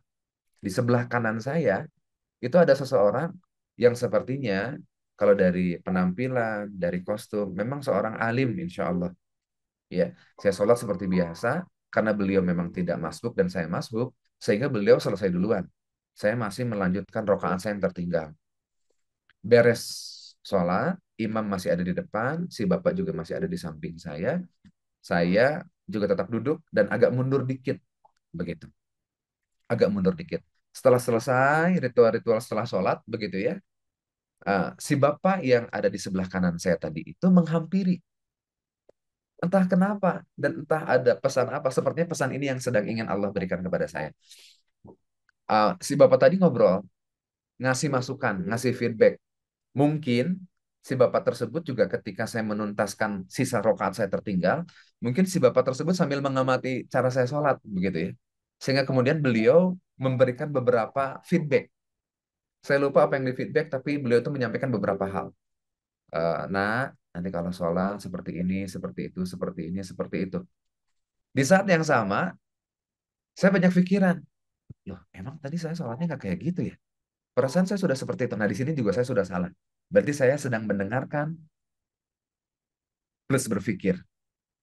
Di sebelah kanan saya itu ada seseorang yang sepertinya kalau dari penampilan, dari kostum, memang seorang alim insya Allah. Ya, saya sholat seperti biasa karena beliau memang tidak masbuk dan saya masbuk, sehingga beliau selesai duluan. Saya masih melanjutkan rakaat saya yang tertinggal. Beres sholat, imam masih ada di depan, si bapak juga masih ada di samping saya. Saya juga tetap duduk dan agak mundur dikit, begitu. Agak mundur dikit. Setelah selesai ritual-ritual setelah sholat, begitu ya, si bapak yang ada di sebelah kanan saya tadi itu menghampiri. Entah kenapa dan entah ada pesan apa. Sepertinya pesan ini yang sedang ingin Allah berikan kepada saya. Si bapak tadi ngobrol, ngasih masukan, ngasih feedback. Mungkin si bapak tersebut juga ketika saya menuntaskan sisa rokaat saya tertinggal, mungkin si bapak tersebut sambil mengamati cara saya sholat, begitu ya. Sehingga kemudian beliau memberikan beberapa feedback. Saya lupa apa yang di feedback, tapi beliau itu menyampaikan beberapa hal. Nah, nanti kalau sholat seperti ini, seperti itu, seperti ini, seperti itu. Di saat yang sama, saya banyak pikiran. Loh, emang tadi saya sholatnya nggak kayak gitu ya? Perasaan saya sudah seperti itu. Nah, di sini juga saya sudah salah. Berarti saya sedang mendengarkan plus berpikir,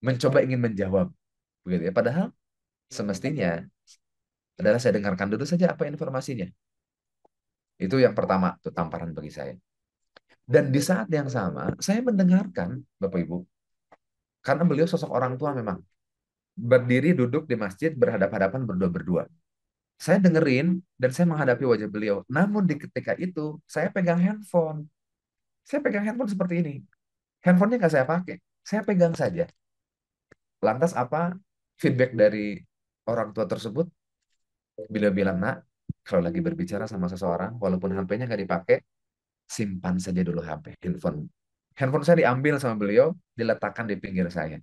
mencoba ingin menjawab, begitu ya. Padahal semestinya adalah saya dengarkan dulu saja apa informasinya. Itu yang pertama, tuh tamparan bagi saya. Dan di saat yang sama, saya mendengarkan Bapak Ibu, karena beliau sosok orang tua memang berdiri duduk di masjid berhadap-hadapan berdua-berdua. Saya dengerin dan saya menghadapi wajah beliau. Namun di ketika itu saya pegang handphone. Saya pegang handphone seperti ini. Handphonenya nggak saya pakai. Saya pegang saja. Lantas apa feedback dari orang tua tersebut? Beliau bilang, nak, kalau lagi berbicara sama seseorang, walaupun HP-nya nggak dipakai, simpan saja dulu HP, handphone. Handphone saya diambil sama beliau, diletakkan di pinggir saya.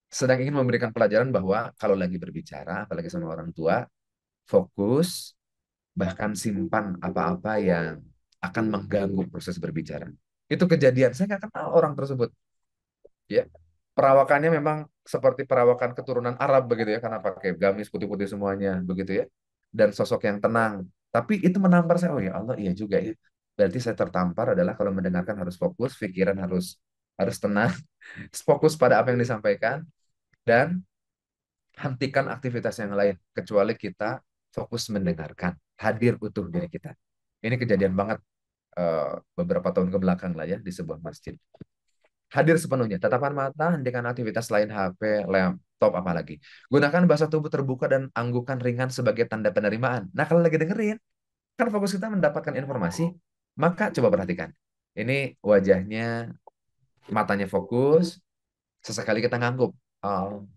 Sedang ingin memberikan pelajaran bahwa kalau lagi berbicara, apalagi sama orang tua, fokus, bahkan simpan apa-apa yang akan mengganggu proses berbicara. Itu kejadian, saya nggak kenal orang tersebut. Ya, perawakannya memang seperti perawakan keturunan Arab begitu ya, karena pakai gamis putih-putih semuanya begitu ya, dan sosok yang tenang. Tapi itu menampar saya, oh ya Allah, iya juga ya. Berarti saya tertampar adalah kalau mendengarkan harus fokus, pikiran harus harus tenang, fokus pada apa yang disampaikan, dan hentikan aktivitas yang lain kecuali kita fokus mendengarkan, hadir utuh diri kita. Ini kejadian banget beberapa tahun ke belakang lah ya di sebuah masjid. Hadir sepenuhnya, tatapan mata, hentikan aktivitas lain HP, laptop, apalagi. Gunakan bahasa tubuh terbuka dan anggukan ringan sebagai tanda penerimaan. Nah, kalau lagi dengerin, kan fokus kita mendapatkan informasi, maka coba perhatikan. Ini wajahnya, matanya fokus, sesekali kita ngangguk. Oh,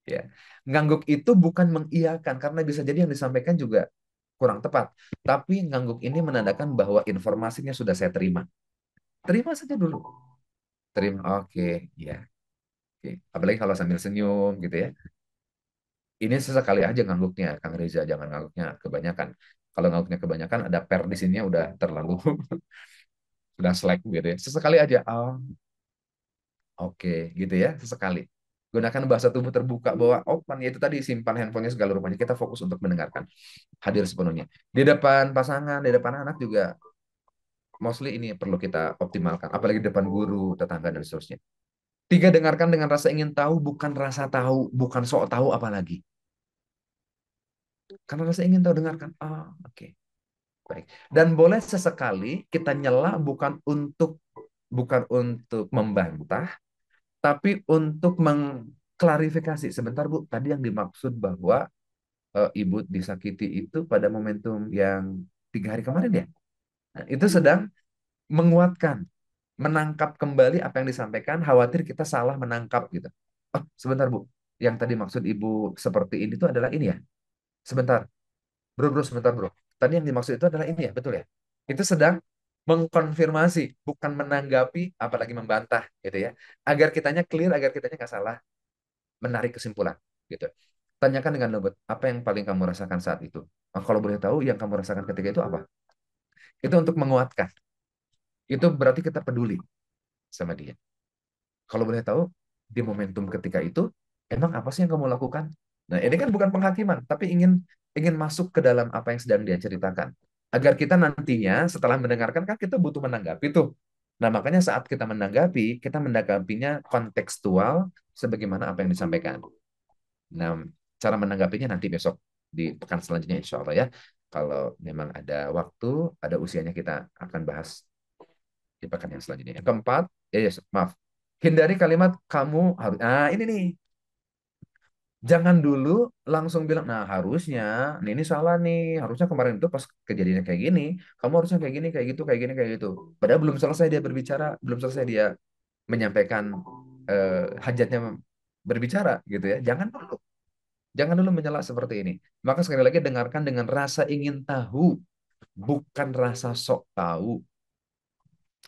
ya. Ngangguk itu bukan mengiyakan karena bisa jadi yang disampaikan juga kurang tepat. Tapi ngangguk ini menandakan bahwa informasinya sudah saya terima. Terima saja dulu. Terima, oke, ya. Oke. Apalagi kalau sambil senyum gitu ya. Ini sesekali aja ngangguknya, Kang Reza, jangan ngangguknya kebanyakan. Kalau ngangguknya kebanyakan ada per di sininya udah terlalu udah slack gitu ya. Sesekali aja, oh, oke, gitu ya, sesekali. Gunakan bahasa tubuh terbuka bahwa open, yaitu tadi simpan handphonenya segala rupanya. Kita fokus untuk mendengarkan, hadir sepenuhnya. Di depan pasangan, di depan anak juga mostly ini perlu kita optimalkan. Apalagi di depan guru, tetangga, dan seterusnya. Tiga, dengarkan dengan rasa ingin tahu, bukan rasa tahu, bukan sok tahu apalagi. Karena rasa ingin tahu, dengarkan. Ah, oke. Baik. Dan boleh sesekali kita nyela bukan untuk membantah, tapi untuk mengklarifikasi. Sebentar Bu, tadi yang dimaksud bahwa Ibu disakiti itu pada momentum yang 3 hari kemarin ya? Nah, itu sedang menguatkan, menangkap kembali apa yang disampaikan, khawatir kita salah menangkap gitu. Oh, sebentar Bu, yang tadi maksud Ibu seperti ini itu adalah ini ya? Sebentar, bro, sebentar bro. Tadi yang dimaksud itu adalah ini ya, betul ya? Itu sedang mengkonfirmasi, bukan menanggapi, apalagi membantah, gitu ya. Agar kitanya clear, agar kitanya nggak salah menarik kesimpulan, gitu. Tanyakan dengan lembut, apa yang paling kamu rasakan saat itu? Nah, kalau boleh tahu, yang kamu rasakan ketika itu apa? Itu untuk menguatkan. Itu berarti kita peduli sama dia. Kalau boleh tahu, di momentum ketika itu, emang apa sih yang kamu lakukan? Nah, ini kan bukan penghakiman, tapi ingin ingin masuk ke dalam apa yang sedang dia ceritakan. Agar kita nantinya setelah mendengarkan kan kita butuh menanggapi tuh. Nah, makanya saat kita menanggapi, kita menanggapinya kontekstual sebagaimana apa yang disampaikan. Nah, cara menanggapinya nanti besok di pekan selanjutnya insya Allah ya. Kalau memang ada waktu, ada usianya kita akan bahas di pekan yang selanjutnya. Yang keempat, maaf. Hindari kalimat kamu harus. Nah, ini nih. Jangan dulu langsung bilang, nah harusnya, ini salah nih. Harusnya kemarin itu pas kejadiannya kayak gini, kamu harusnya kayak gini, kayak gitu, kayak gini, kayak gitu. Padahal belum selesai dia berbicara, belum selesai dia menyampaikan hajatnya berbicara gitu ya. Jangan dulu. Jangan dulu menyela seperti ini. Maka sekali lagi dengarkan dengan rasa ingin tahu, bukan rasa sok tahu,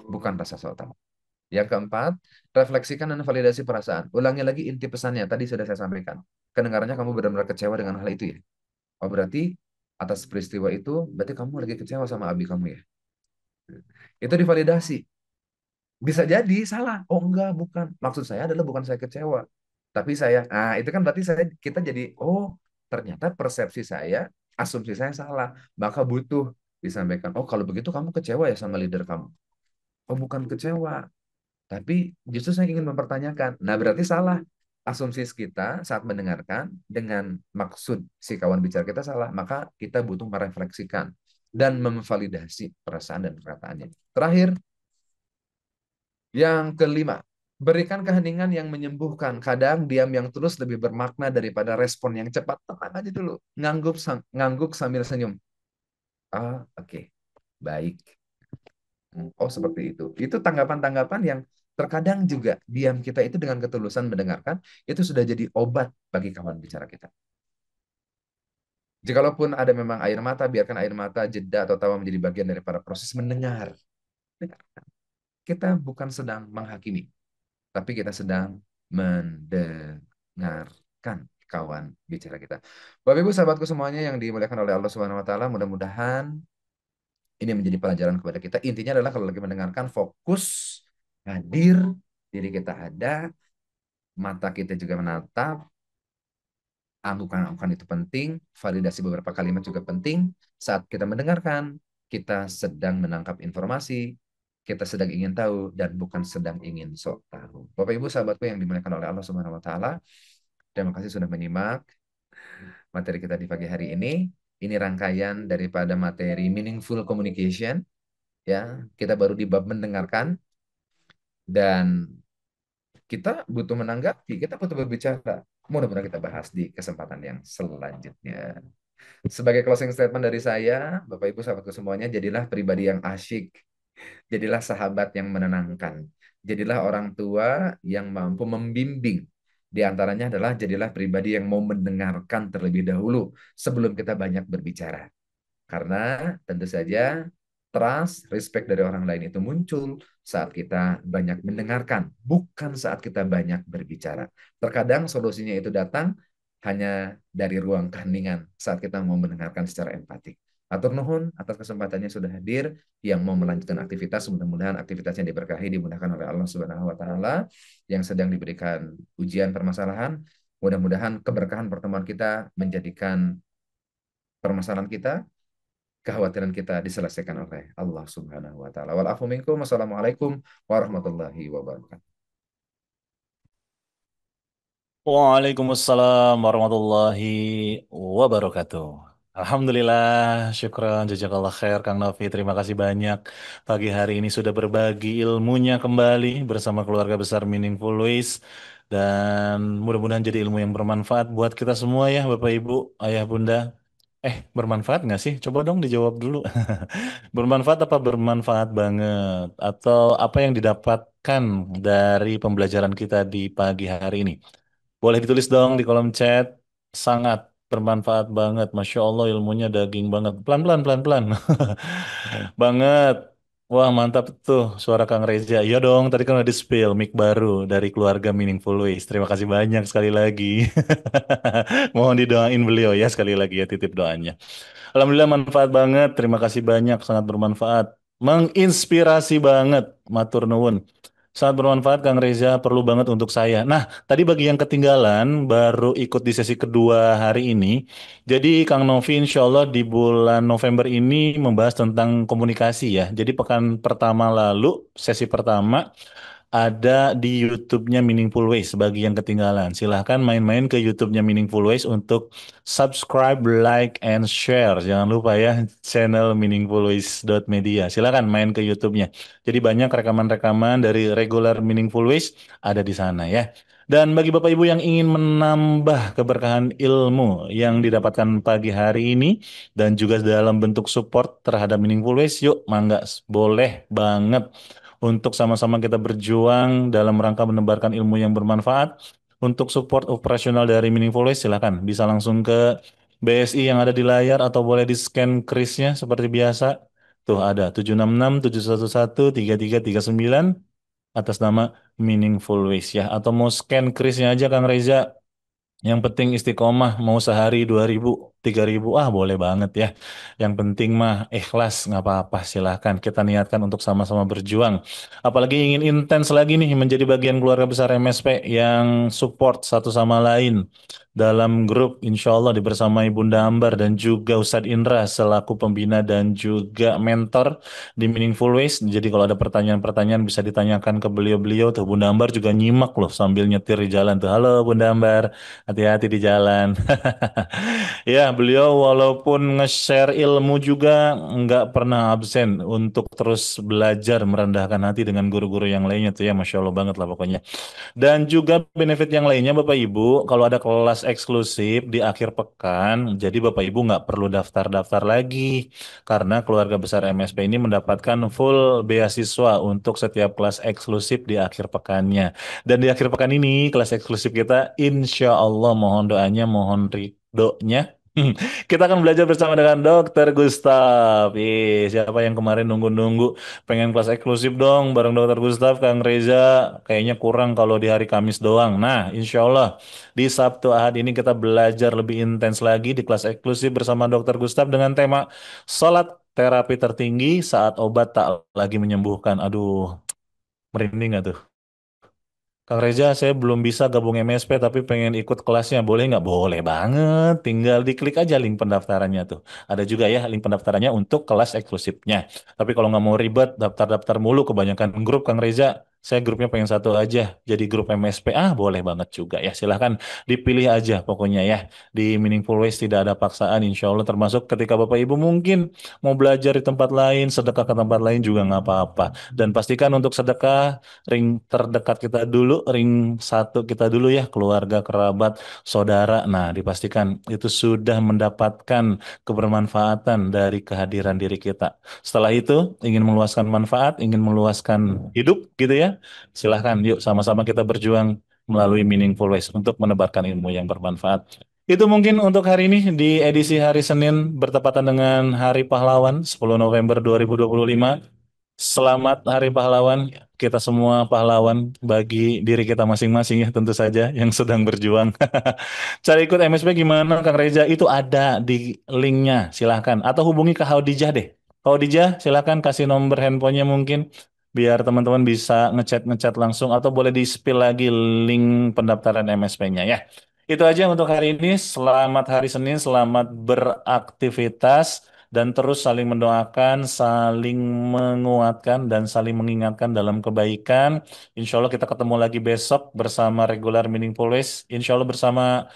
bukan rasa sok tahu. Yang keempat, refleksikan dan validasi perasaan. Ulangi lagi inti pesannya. Tadi sudah saya sampaikan. Kedengarannya kamu benar-benar kecewa dengan hal itu ya. Oh berarti atas peristiwa itu, berarti kamu lagi kecewa sama abi kamu ya. Itu divalidasi. Bisa jadi salah. Oh enggak, bukan. Maksud saya adalah bukan saya kecewa. Tapi saya, itu kan berarti kita jadi, oh ternyata persepsi saya, asumsi saya salah. Maka butuh disampaikan, oh kalau begitu kamu kecewa ya sama leader kamu. Oh bukan kecewa. Tapi justru saya ingin mempertanyakan. Nah, berarti salah. Asumsi kita saat mendengarkan dengan maksud si kawan bicara kita salah, maka kita butuh merefleksikan dan memvalidasi perasaan dan perkataannya. Terakhir, yang kelima, berikan keheningan yang menyembuhkan. Kadang diam yang tulus lebih bermakna daripada respon yang cepat. Tenang aja dulu. Ngangguk sambil senyum. Ah, oke. Baik. Oh, seperti itu. Itu tanggapan-tanggapan yang terkadang juga diam kita itu dengan ketulusan mendengarkan, itu sudah jadi obat bagi kawan bicara kita. Jikalaupun ada memang air mata, biarkan air mata, jeda, atau tawa menjadi bagian daripada proses mendengar. Kita bukan sedang menghakimi, tapi kita sedang mendengarkan kawan bicara kita. Bapak Ibu sahabatku semuanya yang dimuliakan oleh Allah Subhanahu wa taala, mudah-mudahan ini menjadi pelajaran kepada kita. Intinya adalah kalau lagi mendengarkan, fokus, hadir, diri kita ada, mata kita juga menatap, anggukan-anggukan itu penting, validasi beberapa kalimat juga penting. Saat kita mendengarkan, kita sedang menangkap informasi, kita sedang ingin tahu, dan bukan sedang ingin sok tahu. Bapak Ibu sahabatku yang dimuliakan oleh Allah Subhanahu wa taala, terima kasih sudah menyimak materi kita di pagi hari ini. Ini rangkaian daripada materi meaningful communication ya. Kita baru di bab mendengarkan dan kita butuh menanggapi, kita butuh berbicara. Mudah-mudahan kita bahas di kesempatan yang selanjutnya. Sebagai closing statement dari saya, Bapak Ibu sahabatku semuanya, jadilah pribadi yang asyik, Jadilah sahabat yang menenangkan. Jadilah orang tua yang mampu membimbing. Di antaranya adalah jadilah pribadi yang mau mendengarkan terlebih dahulu sebelum kita banyak berbicara. Karena tentu saja trust, respect dari orang lain itu muncul saat kita banyak mendengarkan, bukan saat kita banyak berbicara. Terkadang solusinya itu datang hanya dari ruang keheningan saat kita mau mendengarkan secara empati. Atur nuhun atas kesempatannya sudah hadir, yang mau melanjutkan aktivitas, mudah-mudahan aktivitasnya diberkahi, dimudahkan oleh Allah Subhanahu wa taala, yang sedang diberikan ujian permasalahan, mudah-mudahan keberkahan pertemuan kita menjadikan permasalahan kita, kekhawatiran kita diselesaikan oleh Allah Subhanahu wa taala. Wal afu minkum. Wassalamualaikum warahmatullahi wabarakatuh. Waalaikumsalam warahmatullahi wabarakatuh. Alhamdulillah, syukran, jazakallah khair Kang Novi. Terima kasih banyak. Pagi hari ini sudah berbagi ilmunya kembali bersama keluarga besar Meaningful Ways. Dan mudah-mudahan jadi ilmu yang bermanfaat buat kita semua ya, Bapak Ibu, Ayah Bunda. Bermanfaat nggak sih? Coba dong dijawab dulu. Bermanfaat apa bermanfaat banget? Atau apa yang didapatkan dari pembelajaran kita di pagi hari ini? Boleh ditulis dong di kolom chat. Sangat bermanfaat banget. Masya Allah ilmunya daging banget. Pelan-pelan, pelan-pelan. Banget. Wah mantap tuh suara Kang Reza. Iya dong, tadi kan udah di-spill mic baru dari keluarga Meaningful Ways. Terima kasih banyak sekali lagi. Mohon didoain beliau ya sekali lagi ya titip doanya. Alhamdulillah manfaat banget. Terima kasih banyak, sangat bermanfaat. Menginspirasi banget, matur nuwun. Sangat bermanfaat Kang Reza, perlu banget untuk saya. Nah, tadi bagi yang ketinggalan, baru ikut di sesi kedua hari ini. Jadi Kang Novi insya Allah di bulan November ini membahas tentang komunikasi ya. Jadi pekan pertama lalu, sesi pertama, ada di YouTube-nya Meaningful Ways bagi yang ketinggalan. Silahkan main-main ke YouTube-nya Meaningful Ways untuk subscribe, like, and share. Jangan lupa ya channel meaningfulways.media. Silahkan main ke YouTube-nya. Jadi banyak rekaman-rekaman dari regular Meaningful Ways ada di sana ya. Dan bagi Bapak Ibu yang ingin menambah keberkahan ilmu yang didapatkan pagi hari ini dan juga dalam bentuk support terhadap Meaningful Ways, yuk mangga boleh banget untuk sama-sama kita berjuang dalam rangka menebarkan ilmu yang bermanfaat. Untuk support operasional dari Meaningful Ways, silakan bisa langsung ke BSI yang ada di layar atau boleh di scan krisnya seperti biasa. Tuh ada 766 711 3339 atas nama Meaningful Ways ya. Atau mau scan krisnya aja Kang Reza. Yang penting istiqomah mau sehari 2.000 3.000 boleh banget ya. Yang penting mah ikhlas nggak apa-apa silahkan kita niatkan untuk sama-sama berjuang. Apalagi ingin intens lagi nih menjadi bagian keluarga besar MSP yang support satu sama lain dalam grup insya Allah dibersamai Bunda Ambar dan juga Ustadz Indra selaku pembina dan juga mentor di Meaningful Ways. Jadi kalau ada pertanyaan-pertanyaan bisa ditanyakan ke beliau-beliau tuh Bunda Ambar juga nyimak loh sambil nyetir di jalan tuh. Halo Bunda Ambar. Hati-hati di jalan. Ya, beliau walaupun nge-share ilmu juga nggak pernah absen untuk terus belajar merendahkan hati dengan guru-guru yang lainnya tuh ya, Masya Allah banget lah pokoknya. Dan juga benefit yang lainnya Bapak Ibu, kalau ada kelas eksklusif di akhir pekan, jadi Bapak Ibu nggak perlu daftar-daftar lagi karena keluarga besar MSP ini mendapatkan full beasiswa untuk setiap kelas eksklusif di akhir pekannya. Dan di akhir pekan ini kelas eksklusif kita insya Allah mohon doanya, mohon ridhonya. Kita akan belajar bersama dengan Dokter Gustaf. Siapa yang kemarin nunggu-nunggu pengen kelas eksklusif dong bareng Dokter Gustaf, Kang Reza. Kayaknya kurang kalau di hari Kamis doang. Nah, insya Allah di Sabtu Ahad ini kita belajar lebih intens lagi di kelas eksklusif bersama Dokter Gustaf dengan tema Salat Terapi Tertinggi Saat Obat Tak Lagi Menyembuhkan. Aduh, merinding gak tuh? Kang Reza, saya belum bisa gabung MSP tapi pengen ikut kelasnya. Boleh nggak? Boleh banget. Tinggal diklik aja link pendaftarannya tuh. Ada juga ya link pendaftarannya untuk kelas eksklusifnya. Tapi kalau nggak mau ribet, daftar-daftar mulu kebanyakan grup Kang Reza. saya grupnya pengen satu aja, jadi grup MSP, boleh banget juga ya. Silahkan dipilih aja pokoknya ya. Di Meaningful Ways tidak ada paksaan, insya Allah, termasuk ketika Bapak Ibu mungkin mau belajar di tempat lain, sedekah ke tempat lain juga nggak apa-apa. Dan pastikan untuk sedekah, ring terdekat kita dulu, ring satu kita dulu ya, keluarga, kerabat, saudara. Nah, dipastikan itu sudah mendapatkan kebermanfaatan dari kehadiran diri kita. Setelah itu, ingin meluaskan manfaat, ingin meluaskan hidup gitu ya, silahkan yuk sama-sama kita berjuang melalui Meaningful Ways untuk menebarkan ilmu yang bermanfaat. Itu mungkin untuk hari ini di edisi hari Senin bertepatan dengan Hari Pahlawan 10 November 2025. Selamat Hari Pahlawan. Kita semua pahlawan bagi diri kita masing-masing ya, tentu saja yang sedang berjuang. Cara ikut MSP gimana Kang Reza? Itu ada di linknya, silahkan. Atau hubungi ke Haudijah deh. Haudijah, silahkan kasih nomor handphonenya mungkin biar teman-teman bisa ngechat langsung, atau boleh di-spill lagi link pendaftaran MSP-nya ya. Itu aja untuk hari ini. Selamat hari Senin, selamat beraktivitas, dan terus saling mendoakan, saling menguatkan, dan saling mengingatkan dalam kebaikan. Insya Allah kita ketemu lagi besok bersama regular Meaningful Ways. Insya Allah bersama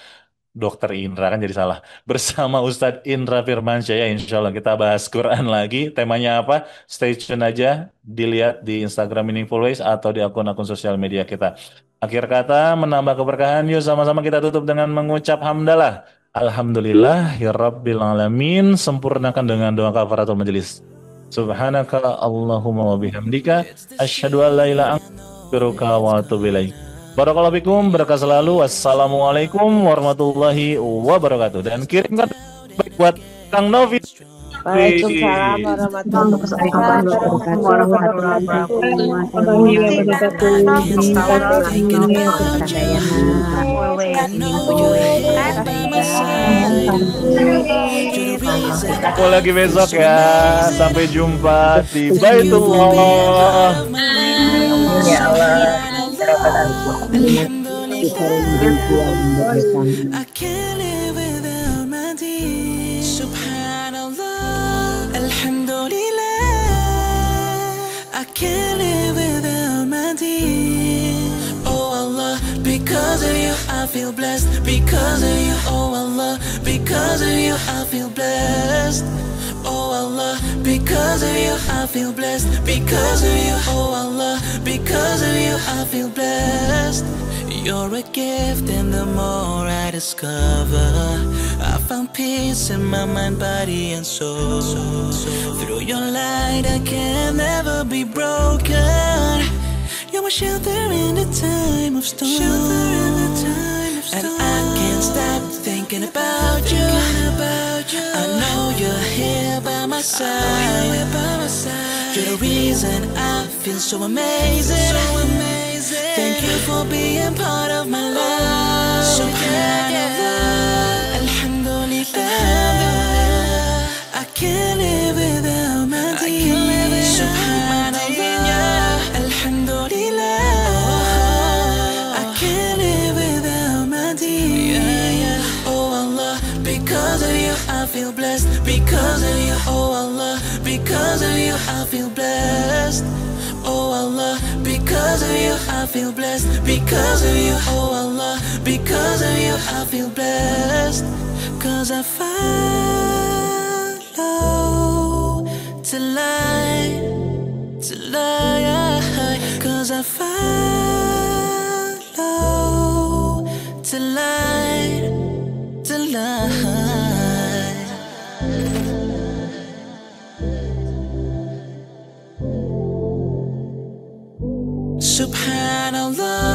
Dokter Indra, kan jadi salah. Bersama Ustadz Indra Firmansyah ya, insya Allah kita bahas Quran lagi. Temanya apa? Stay tune aja, dilihat di Instagram Meaningful Ways atau di akun-akun sosial media kita. Akhir kata, menambah keberkahan, yuk sama-sama kita tutup dengan mengucap hamdalah. Alhamdulillahirabbil alamin. Sempurnakan dengan doa kafaratul majelis. Subhanaka Allahumma wa bihamdika asyhadu an la ilaha illa anta astaghfiruka wa atubu ilaik. Barakallahu fikum, berkah selalu. Wassalamualaikum warahmatullahi wabarakatuh. Dan kirimkan baik buat Kang Novi. Waalaikumsalam warahmatullahi wabarakatuh. Aku lagi besok ya. Sampai jumpa di Baitullah. Ya Allah. I can't live without my dear. Subhanallah, Alhamdulillah. I can't live without my dear. Oh Allah, because of you I feel blessed. Because of you, oh Allah, because of you I feel blessed. Oh Allah, because of you I feel blessed. Because of you, oh Allah, because of you I feel blessed. You're a gift, and the more I discover, I found peace in my mind, body, and soul. Through your light, I can never be broken. You're my shelter in the time of storm. And I can't stop thinking about you. I know you're here by my side. You're the reason I feel so amazing. Thank you for being part of my life. Subhanallah, Alhamdulillah. I can't live without my dear. Subhanallah, Alhamdulillah. I can't live without my dear. Oh Allah, because of you I feel blessed. Because of you, oh Allah, because of you I feel blessed. Oh Allah, because of you I feel blessed. Because of you, oh Allah, because of you I feel blessed. Cause I follow till I, cause I follow till I. Subhanallah.